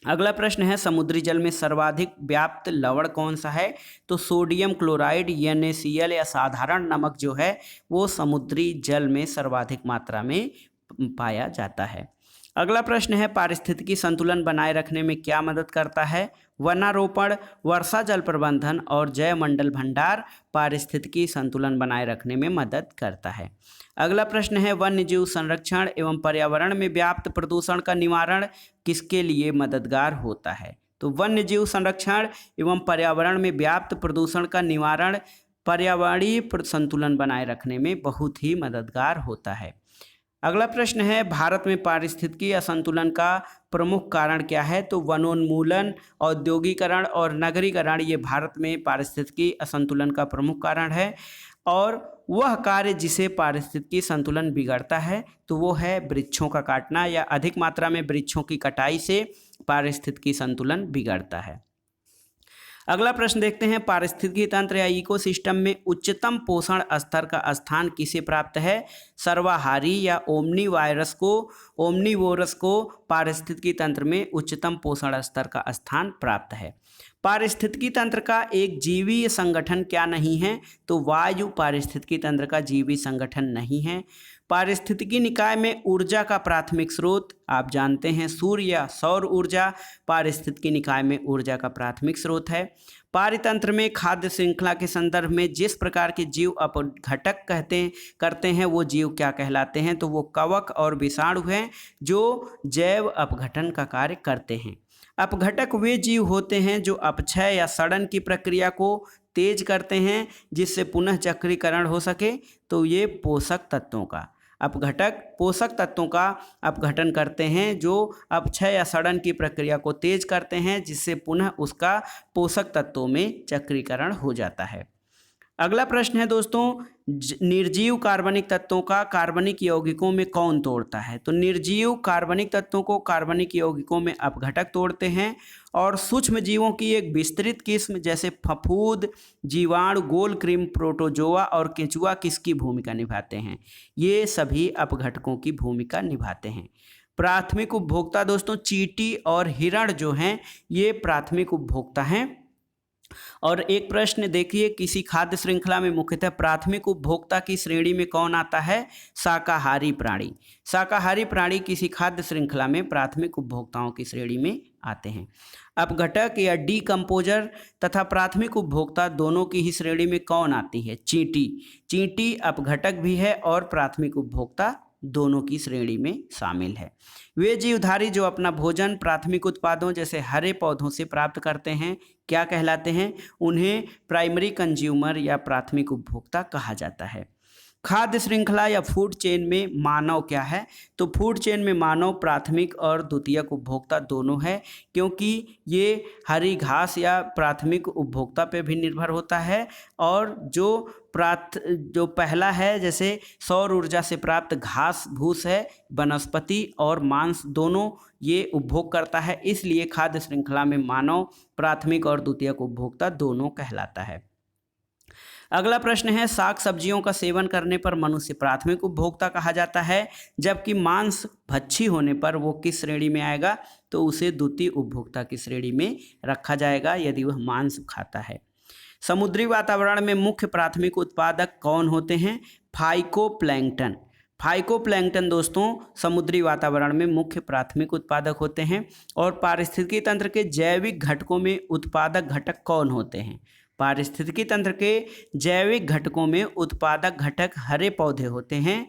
अगला प्रश्न है समुद्री जल में सर्वाधिक व्याप्त लवण कौन सा है? तो सोडियम क्लोराइड NaCl या साधारण नमक जो है वो समुद्री जल में सर्वाधिक मात्रा में पाया जाता है। अगला प्रश्न है पारिस्थितिकी संतुलन बनाए रखने में क्या मदद करता है? वनारोपण, वर्षा जल प्रबंधन और जैवमंडल भंडार पारिस्थितिकी संतुलन बनाए रखने में मदद करता है। अगला प्रश्न है वन्यजीव संरक्षण एवं पर्यावरण में व्याप्त प्रदूषण का निवारण किसके लिए मददगार होता है? तो वन्यजीव संरक्षण एवं पर्यावरण में व्याप्त प्रदूषण का निवारण पर्यावरणीय संतुलन बनाए रखने में बहुत ही मददगार होता है। अगला प्रश्न है भारत में पारिस्थितिकी असंतुलन का प्रमुख कारण क्या है? तो वनोन्मूलन, औद्योगिकरण और नगरीकरण ये भारत में पारिस्थितिकी असंतुलन का प्रमुख कारण है और वह कार्य जिसे पारिस्थितिकी संतुलन बिगड़ता है तो वो है वृक्षों का काटना या अधिक मात्रा में वृक्षों की कटाई से पारिस्थितिकी संतुलन बिगड़ता है। अगला प्रश्न देखते हैं पारिस्थितिकी तंत्र या इकोसिस्टम में उच्चतम पोषण स्तर का स्थान किसे प्राप्त है? सर्वाहारी या ओमनीवोरस को पारिस्थितिकी तंत्र में उच्चतम पोषण स्तर का स्थान प्राप्त है। पारिस्थितिकी तंत्र का एक जीवीय संगठन क्या नहीं है? तो वायु पारिस्थितिकी तंत्र का जीवी संगठन नहीं है। पारिस्थितिकी निकाय में ऊर्जा का प्राथमिक स्रोत आप जानते हैं सूर्य या सौर ऊर्जा पारिस्थितिकी निकाय में ऊर्जा का प्राथमिक स्रोत है। पारितंत्र में खाद्य श्रृंखला के संदर्भ में जिस प्रकार के जीव अपघटक करते हैं वो जीव क्या कहलाते हैं? तो वो कवक और विषाणु हैं जो जैव अपघटन का कार्य करते हैं। अपघटक वे जीव होते हैं जो अपक्षय या सड़न की प्रक्रिया को तेज करते हैं जिससे पुनः चक्रीकरण हो सके। तो ये पोषक तत्वों का अपघटक पोषक तत्वों का अपघटन करते हैं जो अपक्षय या सड़न की प्रक्रिया को तेज करते हैं जिससे पुनः उसका पोषक तत्वों में चक्रीकरण हो जाता है। अगला प्रश्न है दोस्तों, निर्जीव कार्बनिक तत्वों का कार्बनिक यौगिकों में कौन तोड़ता है? तो निर्जीव कार्बनिक तत्वों को कार्बनिक यौगिकों में अपघटक तोड़ते हैं और सूक्ष्म जीवों की एक विस्तृत किस्म जैसे फफूंद, जीवाणु, गोल क्रीम, प्रोटोजोआ और केंचुआ किसकी भूमिका निभाते हैं? ये सभी अपघटकों की भूमिका निभाते हैं। प्राथमिक उपभोक्ता दोस्तों चींटी और हिरण जो हैं ये प्राथमिक उपभोक्ता हैं। और एक प्रश्न देखिए, किसी खाद्य श्रृंखला में मुख्यतः प्राथमिक उपभोक्ता की श्रेणी में कौन आता है? शाकाहारी प्राणी। शाकाहारी प्राणी किसी खाद्य श्रृंखला में प्राथमिक उपभोक्ताओं की श्रेणी में आते हैं। अपघटक या डीकम्पोजर तथा प्राथमिक उपभोक्ता दोनों की ही श्रेणी में कौन आती है? चींटी। चींटी अपघटक भी है और प्राथमिक उपभोक्ता दोनों की श्रेणी में शामिल है। वे जीवधारी जो अपना भोजन प्राथमिक उत्पादों जैसे हरे पौधों से प्राप्त करते हैं क्या कहलाते हैं? उन्हें प्राइमरी कंज्यूमर या प्राथमिक उपभोक्ता कहा जाता है। खाद्य श्रृंखला या फूड चेन में मानव क्या है? तो फूड चेन में मानव प्राथमिक और द्वितीयक उपभोक्ता दोनों है, क्योंकि ये हरी घास या प्राथमिक उपभोक्ता पे भी निर्भर होता है और जो पहला है जैसे सौर ऊर्जा से प्राप्त घास भूस है, वनस्पति और मांस दोनों ये उपभोग करता है, इसलिए खाद्य श्रृंखला में मानव प्राथमिक और द्वितीयक उपभोक्ता दोनों कहलाता है। अगला प्रश्न है, साग सब्जियों का सेवन करने पर मनुष्य प्राथमिक उपभोक्ता कहा जाता है, जबकि मांस भक्षी होने पर वो किस श्रेणी में आएगा? तो उसे द्वितीय उपभोक्ता की श्रेणी में रखा जाएगा यदि वह मांस खाता है। समुद्री वातावरण में मुख्य प्राथमिक उत्पादक कौन होते हैं? फाइकोप्लैंक्टन। फाइकोप्लैंक्टन दोस्तों समुद्री वातावरण में मुख्य प्राथमिक उत्पादक होते हैं। और पारिस्थितिकी तंत्र के जैविक घटकों में उत्पादक घटक कौन होते हैं? पारिस्थितिकी तंत्र के जैविक घटकों में उत्पादक घटक हरे पौधे होते हैं।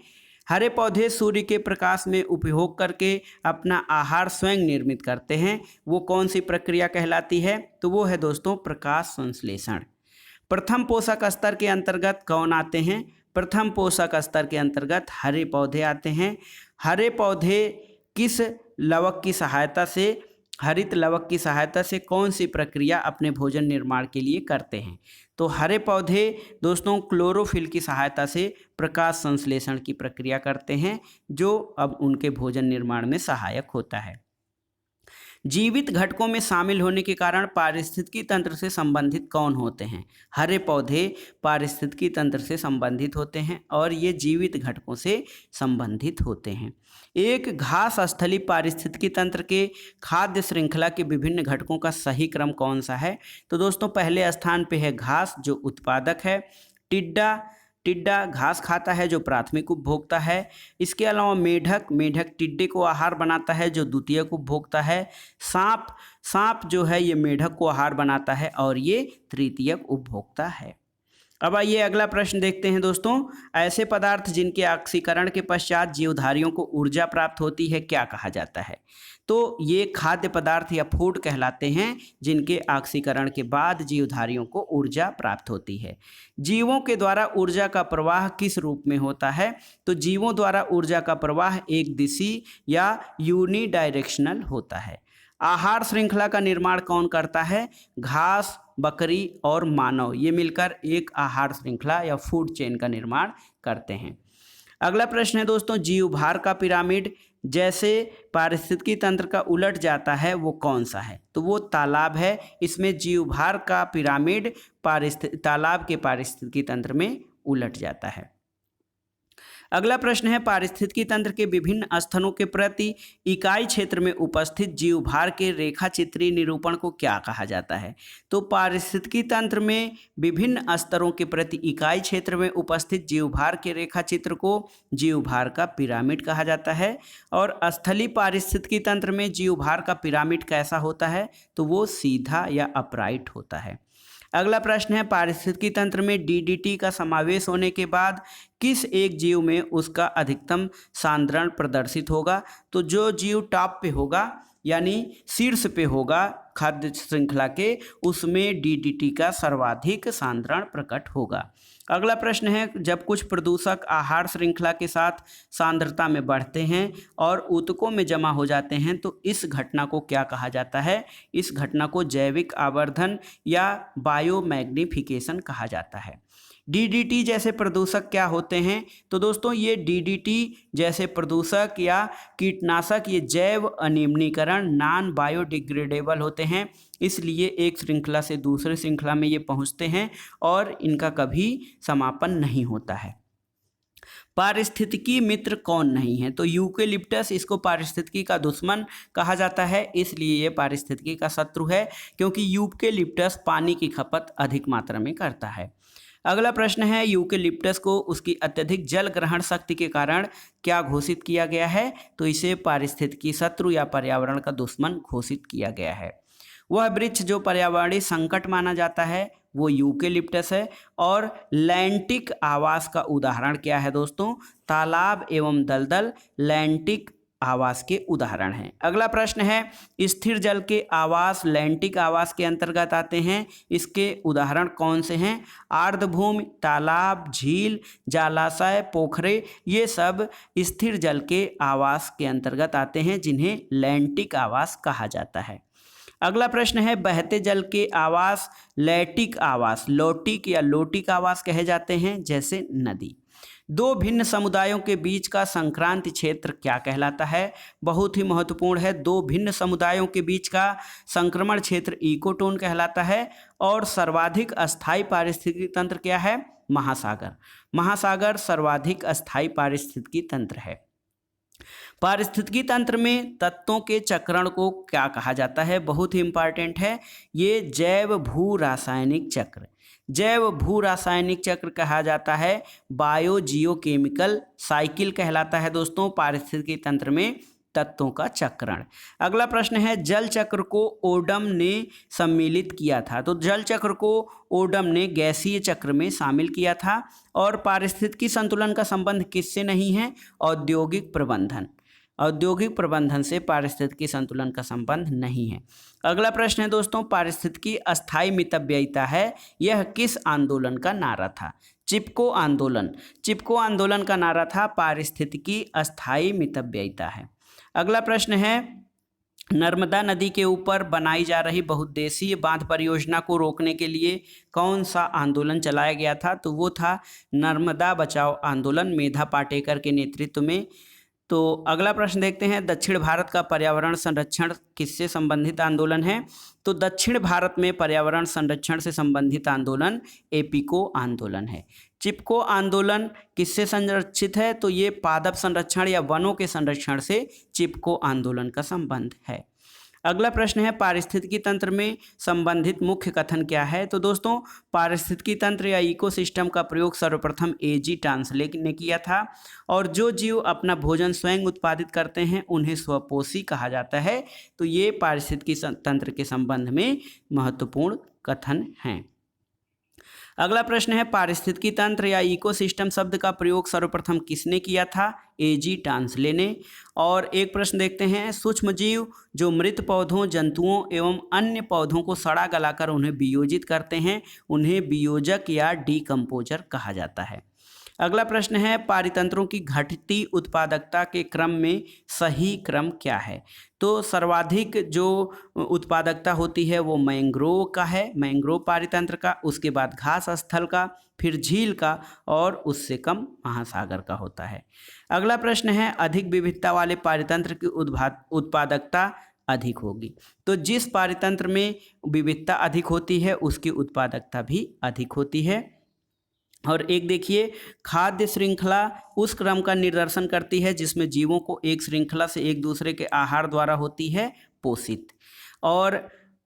हरे पौधे सूर्य के प्रकाश में उपयोग करके अपना आहार स्वयं निर्मित करते हैं। वो कौन सी प्रक्रिया कहलाती है? तो वो है दोस्तों प्रकाश संश्लेषण। प्रथम पोषक स्तर के अंतर्गत कौन आते हैं? प्रथम पोषक स्तर के अंतर्गत हरे पौधे आते हैं। हरे पौधे किस लवक की सहायता से, हरित लवक की सहायता से कौन सी प्रक्रिया अपने भोजन निर्माण के लिए करते हैं? तो हरे पौधे दोस्तों क्लोरोफिल की सहायता से प्रकाश संश्लेषण की प्रक्रिया करते हैं, जो अब उनके भोजन निर्माण में सहायक होता है। जीवित घटकों में शामिल होने के कारण पारिस्थितिकी तंत्र से संबंधित कौन होते हैं? हरे पौधे पारिस्थितिकी तंत्र से संबंधित होते हैं और ये जीवित घटकों से संबंधित होते हैं। एक घास स्थली पारिस्थितिकी तंत्र के खाद्य श्रृंखला के विभिन्न घटकों का सही क्रम कौन सा है? तो दोस्तों पहले स्थान पे है घास जो उत्पादक है। टिड्डा घास खाता है जो प्राथमिक उपभोक्ता है। इसके अलावा मेढक टिड्डे को आहार बनाता है जो द्वितीयक उपभोक्ता है। सांप जो है ये मेढक को आहार बनाता है और ये तृतीयक उपभोक्ता है। अब आइए अगला प्रश्न देखते हैं दोस्तों, ऐसे पदार्थ जिनके ऑक्सीकरण के पश्चात जीवधारियों को ऊर्जा प्राप्त होती है क्या कहा जाता है? तो ये खाद्य पदार्थ या फूड कहलाते हैं जिनके ऑक्सीकरण के बाद जीवधारियों को ऊर्जा प्राप्त होती है। जीवों के द्वारा ऊर्जा का प्रवाह किस रूप में होता है? तो जीवों द्वारा ऊर्जा का प्रवाह एक दिशी या यूनिडायरेक्शनल होता है। आहार श्रृंखला का निर्माण कौन करता है? घास, बकरी और मानव ये मिलकर एक आहार श्रृंखला या फूड चेन का निर्माण करते हैं। अगला प्रश्न है दोस्तों, जीवभार का पिरामिड जैसे पारिस्थितिकी तंत्र का उलट जाता है वो कौन सा है? तो वो तालाब है। इसमें जीवभार का पिरामिड तालाब के पारिस्थितिकी तंत्र में उलट जाता है। अगला प्रश्न है, पारिस्थितिकी तंत्र के विभिन्न स्तरों के प्रति इकाई क्षेत्र में उपस्थित जीवभार के रेखा चित्रीय निरूपण को क्या कहा जाता है? तो पारिस्थितिकी तंत्र में विभिन्न स्तरों के प्रति इकाई क्षेत्र में उपस्थित जीवभार के रेखा चित्र को जीवभार का पिरामिड कहा जाता है। और स्थलीय पारिस्थितिकी तंत्र में जीवभार का पिरामिड कैसा होता है? तो वो सीधा या अपराइट होता है। अगला प्रश्न है, पारिस्थितिकी तंत्र में डीडीटी का समावेश होने के बाद किस एक जीव में उसका अधिकतम सांद्रण प्रदर्शित होगा? तो जो जीव टॉप पे होगा यानी शीर्ष पे होगा खाद्य श्रृंखला के, उसमें डीडीटी का सर्वाधिक सांद्रण प्रकट होगा। अगला प्रश्न है, जब कुछ प्रदूषक आहार श्रृंखला के साथ सांद्रता में बढ़ते हैं और ऊतकों में जमा हो जाते हैं तो इस घटना को क्या कहा जाता है? इस घटना को जैविक आवर्धन या बायोमैग्निफिकेशन कहा जाता है। डीडीटी जैसे प्रदूषक क्या होते हैं? तो दोस्तों ये डीडीटी जैसे प्रदूषक या कीटनाशक ये जैव अनियमिकरण नॉन बायोडिग्रेडेबल होते हैं, इसलिए एक श्रृंखला से दूसरे श्रृंखला में ये पहुंचते हैं और इनका कभी समापन नहीं होता है। पारिस्थितिकी मित्र कौन नहीं है? तो यूकेलिप्टस, इसको पारिस्थितिकी का दुश्मन कहा जाता है, इसलिए ये पारिस्थितिकी का शत्रु है क्योंकि यूकेलिप्टस पानी की खपत अधिक मात्रा में करता है। अगला प्रश्न है, यूकेलिप्टस को उसकी अत्यधिक जल ग्रहण शक्ति के कारण क्या घोषित किया गया है? तो इसे पारिस्थितिकी शत्रु या पर्यावरण का दुश्मन घोषित किया गया है। वह वृक्ष जो पर्यावरणीय संकट माना जाता है वो यूकेलिप्टस है। और लैंटिक आवास का उदाहरण क्या है दोस्तों? तालाब एवं दलदल लैंटिक आवास के उदाहरण हैं। अगला प्रश्न है, स्थिर जल के आवास लैंटिक आवास के अंतर्गत आते हैं, इसके उदाहरण कौन से हैं? आर्द्रभूमि, तालाब, झील, जलाशय, पोखरे, ये सब स्थिर जल के आवास के अंतर्गत आते हैं जिन्हें लैंटिक आवास कहा जाता है। अगला प्रश्न है, बहते जल के आवास लैटिक आवास, लौटिक या लोटिक आवास कहे जाते हैं, जैसे नदी। दो भिन्न समुदायों के बीच का संक्रांति क्षेत्र क्या कहलाता है? बहुत ही महत्वपूर्ण है, दो भिन्न समुदायों के बीच का संक्रमण क्षेत्र इकोटोन कहलाता है। और सर्वाधिक अस्थायी पारिस्थितिकी तंत्र क्या है? महासागर। महासागर सर्वाधिक अस्थायी पारिस्थितिकी तंत्र है। पारिस्थितिकी तंत्र में तत्वों के चक्रण को क्या कहा जाता है? बहुत ही इंपॉर्टेंट है, ये जैव भू रासायनिक चक्र। जैव भू रासायनिक चक्र कहा जाता है, बायो जियोकेमिकल साइकिल कहलाता है दोस्तों पारिस्थितिकी तंत्र में तत्वों का चक्रण। अगला प्रश्न है, जल चक्र को ओडम ने सम्मिलित किया था। तो जल चक्र को ओडम ने गैसीय चक्र में शामिल किया था। और पारिस्थितिकी संतुलन का संबंध किससे नहीं है? औद्योगिक प्रबंधन। औद्योगिक प्रबंधन से पारिस्थितिकी संतुलन का संबंध नहीं है। अगला प्रश्न है दोस्तों, पारिस्थितिकी अस्थायी मितव्ययिता है, यह किस आंदोलन का नारा था? चिपको आंदोलन। चिपको आंदोलन का नारा था पारिस्थितिकी अस्थायी मितव्ययिता है। अगला प्रश्न है, नर्मदा नदी के ऊपर बनाई जा रही बहुउद्देशीय बांध परियोजना को रोकने के लिए कौन सा आंदोलन चलाया गया था? तो वो था नर्मदा बचाओ आंदोलन, मेधा पाटेकर के नेतृत्व में। तो अगला प्रश्न देखते हैं, दक्षिण भारत का पर्यावरण संरक्षण किससे संबंधित आंदोलन है? तो दक्षिण भारत में पर्यावरण संरक्षण से संबंधित आंदोलन एपिको आंदोलन है। चिपको आंदोलन किससे संरक्षित है? तो ये पादप संरक्षण या वनों के संरक्षण से चिपको आंदोलन का संबंध है। अगला प्रश्न है, पारिस्थितिकी तंत्र में संबंधित मुख्य कथन क्या है? तो दोस्तों पारिस्थितिकी तंत्र या इकोसिस्टम का प्रयोग सर्वप्रथम एजी टांसले ने किया था। और जो जीव अपना भोजन स्वयं उत्पादित करते हैं उन्हें स्वपोषी कहा जाता है। तो ये पारिस्थितिकी तंत्र के संबंध में महत्वपूर्ण कथन हैं। अगला प्रश्न है, पारिस्थितिकी तंत्र या इकोसिस्टम शब्द का प्रयोग सर्वप्रथम किसने किया था? एजी टांसले ने। और एक प्रश्न देखते हैं, सूक्ष्म जीव जो मृत पौधों, जंतुओं एवं अन्य पौधों को सड़ा गलाकर उन्हें वियोजित करते हैं उन्हें वियोजक या डीकम्पोजर कहा जाता है। अगला प्रश्न है, पारितंत्रों की घटती उत्पादकता के क्रम में सही क्रम क्या है? तो सर्वाधिक जो उत्पादकता होती है वो मैंग्रोव का है, मैंग्रोव पारितंत्र का, उसके बाद घास स्थल का, फिर झील का और उससे कम महासागर का होता है। अगला प्रश्न है, अधिक विविधता वाले पारितंत्र की उत्पादकता अधिक होगी। तो जिस पारितंत्र में विविधता अधिक होती है उसकी उत्पादकता भी अधिक होती है। और एक देखिए, खाद्य श्रृंखला उस क्रम का निर्देशन करती है जिसमें जीवों को एक श्रृंखला से एक दूसरे के आहार द्वारा होती है पोषित। और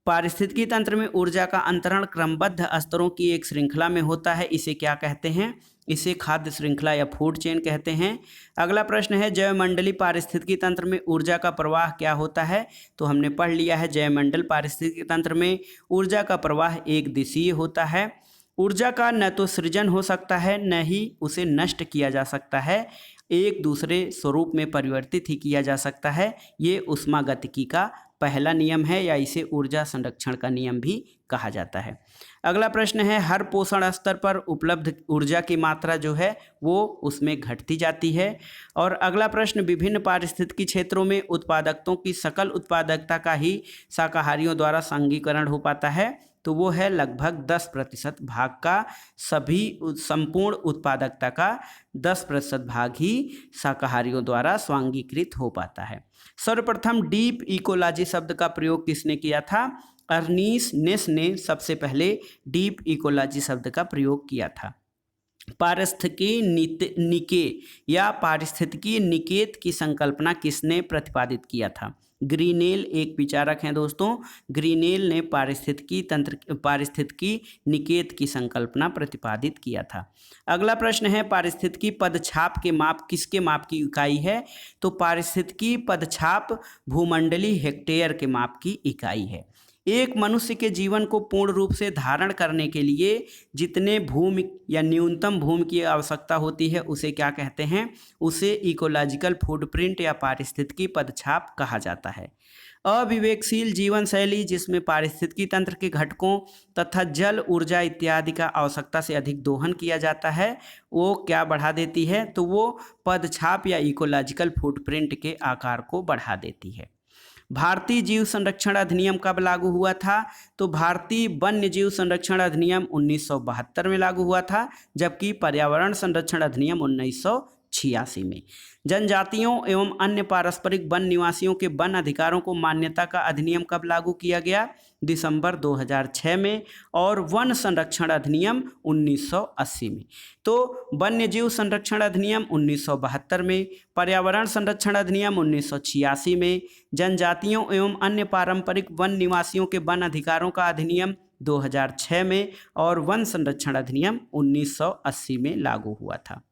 पारिस्थितिकी तंत्र में ऊर्जा का अंतरण क्रमबद्ध स्तरों की एक श्रृंखला में होता है, इसे क्या कहते हैं? इसे खाद्य श्रृंखला या फूड चेन कहते हैं। अगला प्रश्न है, जैवमंडलीय पारिस्थितिकी तंत्र में ऊर्जा का प्रवाह क्या होता है? तो हमने पढ़ लिया है, जैवमंडल पारिस्थितिकी तंत्र में ऊर्जा का प्रवाह एक दिशीय होता है। ऊर्जा का न तो सृजन हो सकता है न ही उसे नष्ट किया जा सकता है, एक दूसरे स्वरूप में परिवर्तित ही किया जा सकता है। ये ऊष्मागतिकी का पहला नियम है या इसे ऊर्जा संरक्षण का नियम भी कहा जाता है। अगला प्रश्न है, हर पोषण स्तर पर उपलब्ध ऊर्जा की मात्रा जो है वो उसमें घटती जाती है। और अगला प्रश्न, विभिन्न पारिस्थितिकी क्षेत्रों में उत्पादकताओं की सकल उत्पादकता का ही शाकाहारियों द्वारा संगीकरण हो पाता है, तो वो है लगभग 10% भाग का, सभी संपूर्ण उत्पादकता का 10% भाग ही शाकाहारियों द्वारा स्वांगीकृत हो पाता है। सर्वप्रथम डीप इकोलॉजी शब्द का प्रयोग किसने किया था? अर्नीस नेस ने सबसे पहले डीप इकोलॉजी शब्द का प्रयोग किया था। पारिस्थितिकी निके या पारिस्थितिकी निकेत की संकल्पना किसने प्रतिपादित किया था? ग्रीनेल एक विचारक हैं दोस्तों। ग्रीनेल ने पारिस्थितिकी निकेत की संकल्पना प्रतिपादित किया था। अगला प्रश्न है, पारिस्थितिकी पदछाप के माप किसके माप की इकाई है? तो पारिस्थितिकी पदछाप भूमंडलीय हेक्टेयर के माप की इकाई है। एक मनुष्य के जीवन को पूर्ण रूप से धारण करने के लिए जितने भूमि या न्यूनतम भूमि की आवश्यकता होती है उसे क्या कहते हैं? उसे इकोलॉजिकल फुटप्रिंट या पारिस्थितिकी पदछाप कहा जाता है। अविवेकशील जीवन शैली जिसमें पारिस्थितिकी तंत्र के घटकों तथा जल, ऊर्जा इत्यादि का आवश्यकता से अधिक दोहन किया जाता है, वो क्या बढ़ा देती है? तो वो पदछाप या इकोलॉजिकल फुटप्रिंट के आकार को बढ़ा देती है। भारतीय जीव संरक्षण अधिनियम कब लागू हुआ था? तो भारतीय वन्य जीव संरक्षण अधिनियम 1972 में लागू हुआ था, जबकि पर्यावरण संरक्षण अधिनियम 1986 में। जनजातियों एवं अन्य पारंपरिक वन निवासियों के वन अधिकारों को मान्यता का अधिनियम कब लागू किया गया? दिसंबर 2006 में। और वन संरक्षण अधिनियम 1980 में। तो वन्य जीव संरक्षण अधिनियम 1972 में, पर्यावरण संरक्षण अधिनियम 1986 में, जनजातियों एवं अन्य पारंपरिक वन निवासियों के वन अधिकारों का अधिनियम 2006 में और वन संरक्षण अधिनियम 1980 में लागू हुआ था।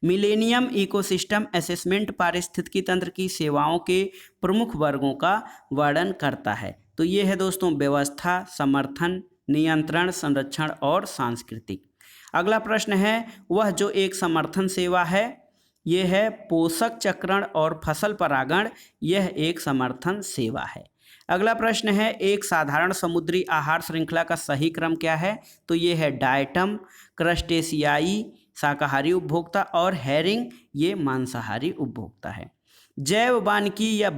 मिलेनियम इकोसिस्टम असेसमेंट पारिस्थितिकी तंत्र की सेवाओं के प्रमुख वर्गों का वर्णन करता है। तो ये है दोस्तों व्यवस्था, समर्थन, नियंत्रण, संरक्षण और सांस्कृतिक। अगला प्रश्न है, वह जो एक समर्थन सेवा है, यह है पोषक चक्रण और फसल परागण, यह एक समर्थन सेवा है। अगला प्रश्न है, एक साधारण समुद्री आहार श्रृंखला का सही क्रम क्या है? तो ये है डायटम, क्रस्टेशियाई शाकाहारी उपभोक्ता और हैरिंग ये मांसाहारी उपभोक्ता है। जैव वानिकी या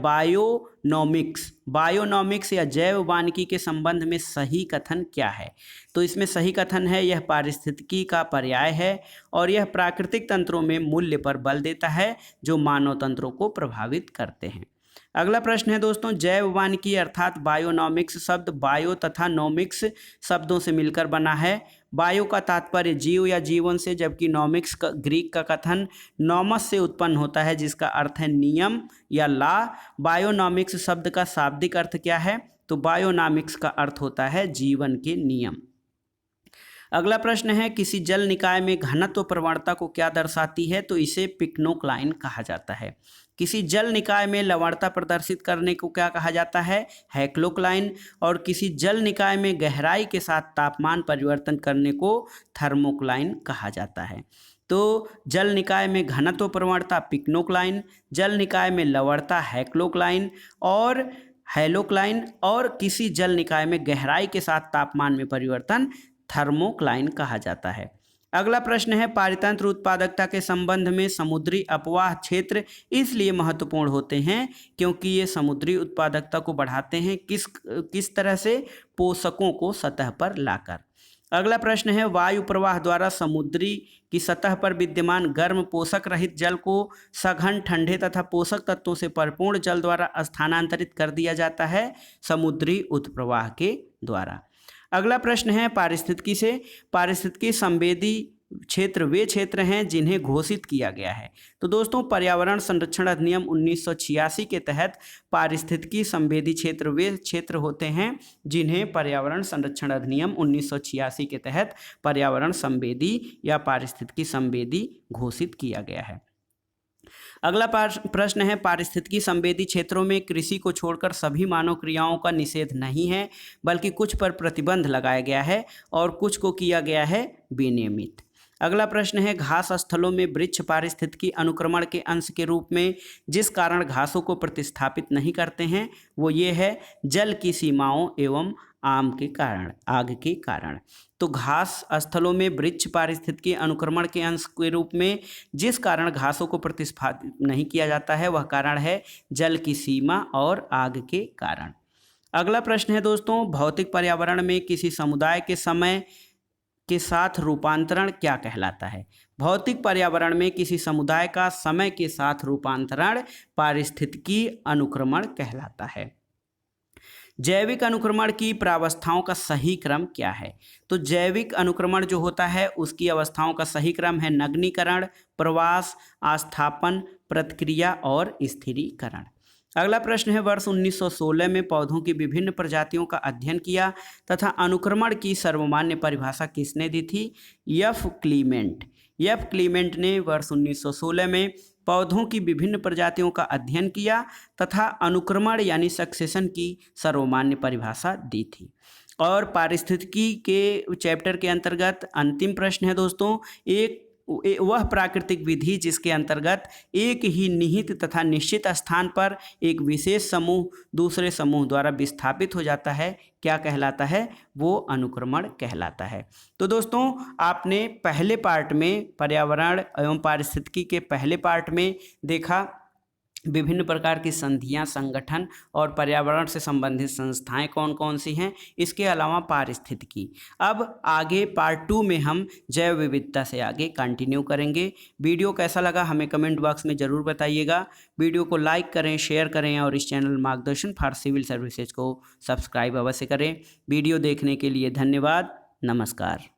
बायोनॉमिक्स या जैव वानिकी के संबंध में सही कथन क्या है? तो इसमें सही कथन है, यह पारिस्थितिकी का पर्याय है और यह प्राकृतिक तंत्रों में मूल्य पर बल देता है जो मानव तंत्रों को प्रभावित करते हैं। अगला प्रश्न है दोस्तों, जैव वानिकी अर्थात बायोनॉमिक्स शब्द बायो तथा नॉमिक्स शब्दों से मिलकर बना है। बायो का तात्पर्य जीव या जीवन से, जबकि नॉमिक्स का ग्रीक का कथन नॉमस से उत्पन्न होता है जिसका अर्थ है नियम या ला। बायोनॉमिक्स शब्द का शाब्दिक अर्थ क्या है? तो बायोनॉमिक्स का अर्थ होता है जीवन के नियम। अगला प्रश्न है, किसी जल निकाय में घनत्व प्रवणता को क्या दर्शाती है? तो इसे पिक्नोक्लाइन कहा जाता है। किसी जल निकाय में लवणता प्रदर्शित करने को क्या कहा जाता है? हैक्लोक्लाइन। और किसी जल निकाय में गहराई के साथ तापमान परिवर्तन करने को थर्मोक्लाइन कहा जाता है। तो जल निकाय में घनत्व प्रवणता पिक्नोक्लाइन, जल निकाय में लवणता हैक्लोक्लाइन और हैलोक्लाइन, और किसी जल निकाय में गहराई के साथ तापमान में परिवर्तन थर्मोक्लाइन कहा जाता है। अगला प्रश्न है, पारितंत्र उत्पादकता के संबंध में समुद्री अपवाह क्षेत्र इसलिए महत्वपूर्ण होते हैं क्योंकि ये समुद्री उत्पादकता को बढ़ाते हैं। किस तरह से? पोषकों को सतह पर लाकर। अगला प्रश्न है, वायु प्रवाह द्वारा समुद्री की सतह पर विद्यमान गर्म पोषक रहित जल को सघन ठंडे तथा पोषक तत्वों से परिपूर्ण जल द्वारा स्थानांतरित कर दिया जाता है समुद्री उत्प्रवाह के द्वारा। अगला प्रश्न है, पारिस्थितिकी संवेदी क्षेत्र वे क्षेत्र हैं जिन्हें घोषित किया गया है। तो दोस्तों, पर्यावरण संरक्षण अधिनियम 1986 के तहत पारिस्थितिकी संवेदी क्षेत्र वे क्षेत्र होते हैं जिन्हें पर्यावरण संरक्षण अधिनियम 1986 के तहत पर्यावरण संवेदी या पारिस्थितिकी संवेदी घोषित किया गया है। अगला प्रश्न है, पारिस्थितिकी संवेदी क्षेत्रों में कृषि को छोड़कर सभी मानव क्रियाओं का निषेध नहीं है, बल्कि कुछ पर प्रतिबंध लगाया गया है और कुछ को किया गया है विनियमित। अगला प्रश्न है, घास स्थलों में वृक्ष पारिस्थितिकी अनुक्रमण के अंश के रूप में जिस कारण घासों को प्रतिस्थापित नहीं करते हैं वो ये है जल की सीमाओं एवं आग के कारण। तो घास स्थलों में वृक्ष पारिस्थितिकी अनुक्रमण के अंश के रूप में जिस कारण घासों को प्रतिस्थापित नहीं किया जाता है वह कारण है जल की सीमा और आग के कारण। अगला प्रश्न है दोस्तों, भौतिक पर्यावरण में किसी समुदाय के समय के साथ रूपांतरण क्या कहलाता है? भौतिक पर्यावरण में किसी समुदाय का समय के साथ रूपांतरण पारिस्थितिकी अनुक्रमण कहलाता है। जैविक अनुक्रमण की प्रावस्थाओं का सही क्रम क्या है? तो जैविक अनुक्रमण जो होता है उसकी अवस्थाओं का सही क्रम है नग्नीकरण, प्रवास, आस्थापन, प्रतिक्रिया और स्थिरीकरण। अगला प्रश्न है, वर्ष 1916 में पौधों की विभिन्न प्रजातियों का अध्ययन किया तथा अनुक्रमण की सर्वमान्य परिभाषा किसने दी थी? F Clement. एफ क्लीमेंट ने वर्ष 1916 में पौधों की विभिन्न प्रजातियों का अध्ययन किया तथा अनुक्रमण यानी सक्सेशन की सर्वमान्य परिभाषा दी थी। और पारिस्थितिकी के चैप्टर के अंतर्गत अंतिम प्रश्न है दोस्तों, वह प्राकृतिक विधि जिसके अंतर्गत एक ही निहित तथा निश्चित स्थान पर एक विशेष समूह दूसरे समूह द्वारा विस्थापित हो जाता है क्या कहलाता है? वो अनुक्रमण कहलाता है। तो दोस्तों आपने पहले पार्ट में पर्यावरण एवं पारिस्थितिकी के पहले पार्ट में देखा विभिन्न प्रकार की संधियां, संगठन और पर्यावरण से संबंधित संस्थाएं कौन कौन सी हैं, इसके अलावा पारिस्थितिकी। अब आगे पार्ट 2 में हम जैव विविधता से आगे कंटिन्यू करेंगे। वीडियो कैसा लगा हमें कमेंट बॉक्स में ज़रूर बताइएगा। वीडियो को लाइक करें, शेयर करें और इस चैनल मार्गदर्शन फॉर सिविल सर्विसेज को सब्सक्राइब अवश्य करें। वीडियो देखने के लिए धन्यवाद। नमस्कार।